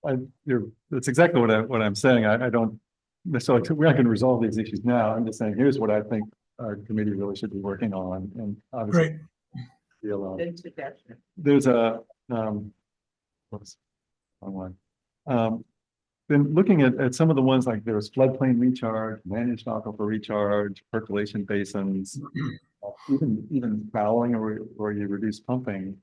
that's exactly what I'm saying. I don't necessarily, we're not going to resolve these issues now. I'm just saying, here's what I think our committee really should be working on, and obviously. Great. Good suggestion. There's a, whoops, wrong one. Been looking at some of the ones like there's floodplain recharge, managed aquifer recharge, percolation basins, even fouling or you reduce pumping.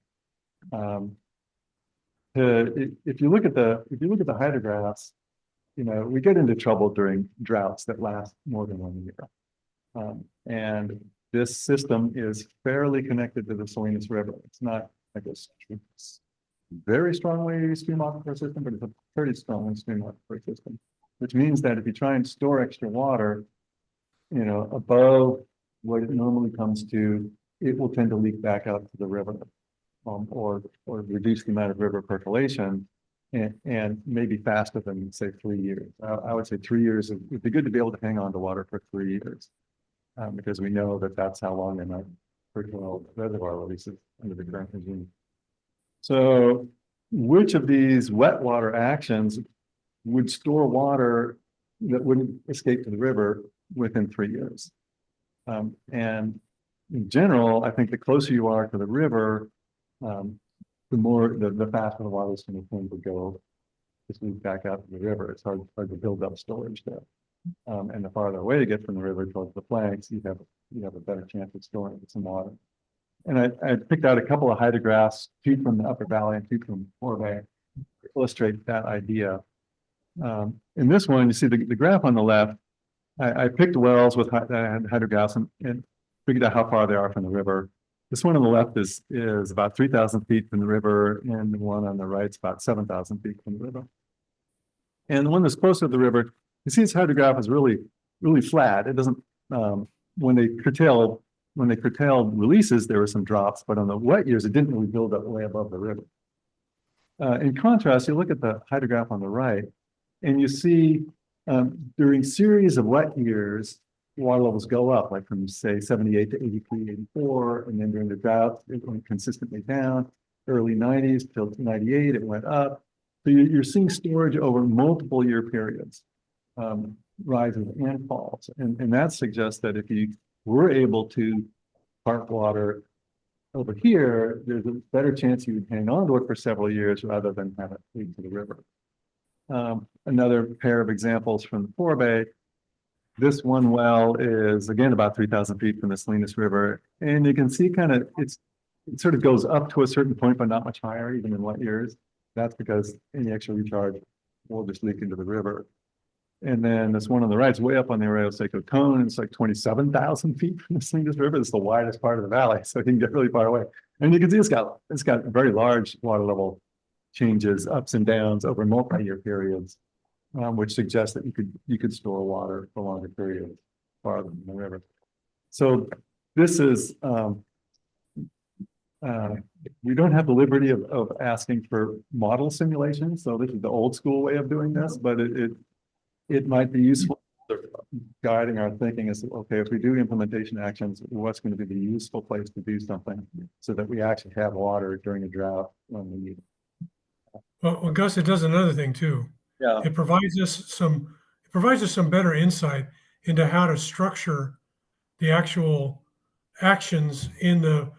If you look at the hydrographs, you know, we get into trouble during droughts that last more than 1 year. And this system is fairly connected to the Salinas River. It's not like a very strongly stream aquifer system, but it's a pretty strongly stream aquifer system, which means that if you try and store extra water, you know, above what it normally comes to, it will tend to leak back out to the river, or reduce the amount of river percolation, and maybe faster than say 3 years. I would say 3 years. It'd be good to be able to hang on to water for 3 years, because we know that that's how long they might percolate reservoir releases under the current regime. So which of these wet water actions would store water that wouldn't escape to the river within 3 years? And in general, I think the closer you are to the river, the faster the water is going to tend to go just leak back out to the river. It's hard to build up storage there. And the farther away you get from the river towards the flanks, you have a better chance of storing some water. And I picked out a couple of hydrographs, two from the Upper Valley and two from Forebay, to illustrate that idea. In this one, you see the graph on the left. I picked wells with hydrographs and figured out how far they are from the river. This one on the left is about 3,000 feet from the river, and the one on the right is about 7,000 feet from the river. And the one that's closer to the river, you see this hydrograph is really, really flat. It doesn't, when they curtailed releases, there were some drops, but on the wet years, it didn't really build up way above the river. In contrast, you look at the hydrograph on the right, and you see during series of wet years, water levels go up, like from say 78 to 83, 84, and then during the drought, it went consistently down. Early 90s till 98, it went up. So you're seeing storage over multiple year periods, rises and falls. And that suggests that if you were able to park water over here, there's a better chance you would hang on to it for several years rather than have it leak to the river. Another pair of examples from the Forebay. This one well is again about 3,000 feet from the Salinas River, and you can see it sort of goes up to a certain point, but not much higher, even in wet years. That's because any extra recharge will just leak into the river. And then this one on the right is way up on the Arroyo Seco cone. It's like 27,000 feet from the Salinas River. It's the widest part of the valley, so you can get really far away. And you can see it's got very large water level changes, ups and downs over multi-year periods, which suggests that you could store water for longer periods farther than the river. So this is we don't have the liberty of asking for model simulations. So this is the old school way of doing this, but it might be useful guiding our thinking as, okay, if we do implementation actions, what's going to be the useful place to do something so that we actually have water during a drought when we need it. Well, Gus, it does another thing too. Yeah. It provides us some better insight into how to structure the actual actions in the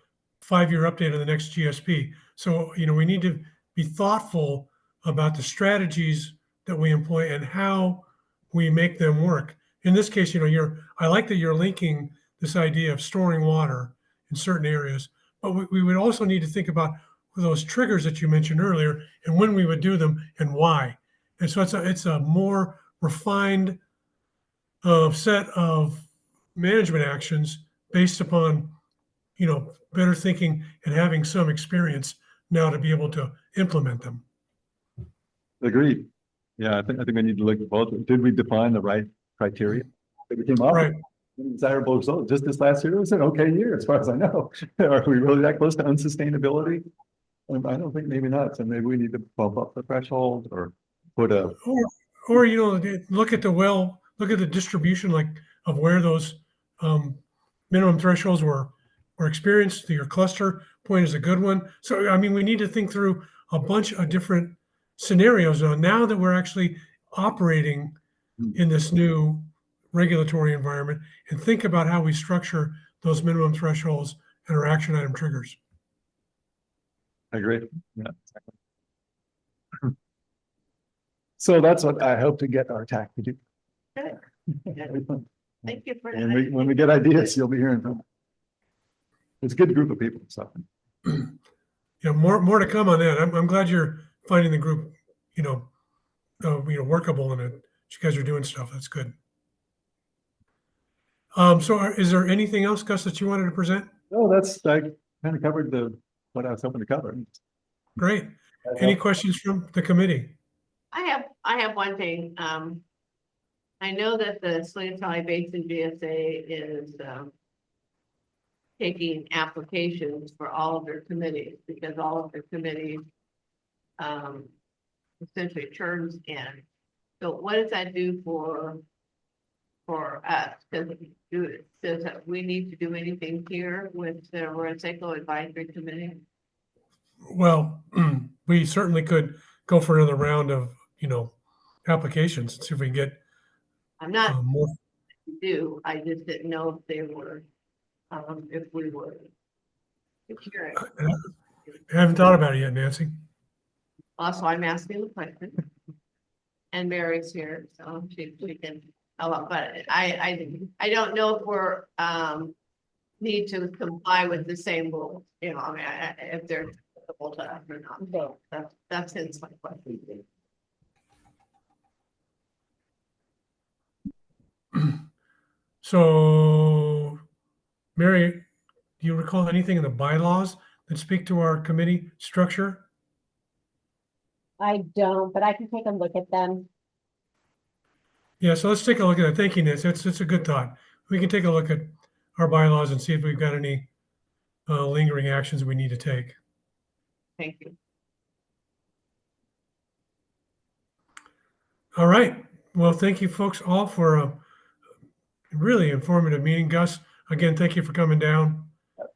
5-year update of the next GSP. So, we need to be thoughtful about the strategies that we employ and how we make them work. In this case, I like that you're linking this idea of storing water in certain areas, but we would also need to think about those triggers that you mentioned earlier and when we would do them and why. And so it's a more refined set of management actions based upon, better thinking and having some experience now to be able to implement them. Agreed. Yeah, I think we need to look at both. Did we define the right criteria that we came up Right. with? Desirable result. Just this last year was an okay year, as far as I know. Are we really that close to unsustainability? I don't think, maybe not. So maybe we need to bump up the threshold or put a, Or look at the distribution of where those minimum thresholds were experienced. Your cluster point is a good one. So I mean, we need to think through a bunch of different scenarios now that we're actually operating in this new regulatory environment, and think about how we structure those minimum thresholds and our action item triggers. I agree. Yeah. Exactly. So that's what I hope to get our TAC to do. Good. Thank you for And that. when we get ideas, you'll be hearing from them. It's a good group of people, so. More to come on that. I'm glad you're finding the group, workable and that you guys are doing stuff. That's good. So is there anything else, Gus, that you wanted to present? No, I kind of covered what I was hoping to cover. Great. Any questions from the committee? I have one thing. I know that the Salientali Basin GSA is taking applications for all of their committees, because all of their committees essentially turns in. So what does that do for us? Does we need to do anything here with the Rosseco Advisory Committee? Well, we certainly could go for another round of, applications and see if we can get I'm not more. do, I just didn't know if they were, if we were. Secure it. I haven't thought about it yet, Nancy. Also, I'm asking the question. And Mary's here, so she can, but I don't know if we're, need to comply with the same rules, I mean, if they're applicable to us or not. That's his my question. So, Mary, do you recall anything in the bylaws that speak to our committee structure? I don't, but I can take a look at them. Yeah, so let's take a look at that. Thank you, Nancy. That's a good thought. We can take a look at our bylaws and see if we've got any lingering actions we need to take. Thank you. All right. Well, thank you folks all for a really informative meeting. Gus, again, thank you for coming down.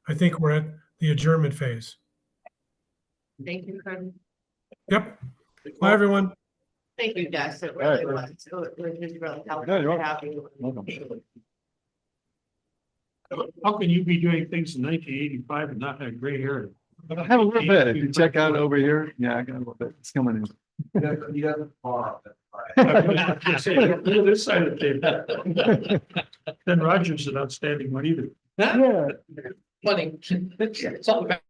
I think we're at the adjournment phase. Thank you, Kurt. Yep. Bye, everyone. Thank you, Gus. It really All right. was. It was just really helpful Yeah, you're to have you. Welcome. How can you be doing things in 1985 and not have gray hair? I have a little bit. If you check out over here, yeah, I got a little bit. It's coming in. You got the bar. This side of the table. Ben Rogers is an outstanding one either. Yeah. Funny. It's all about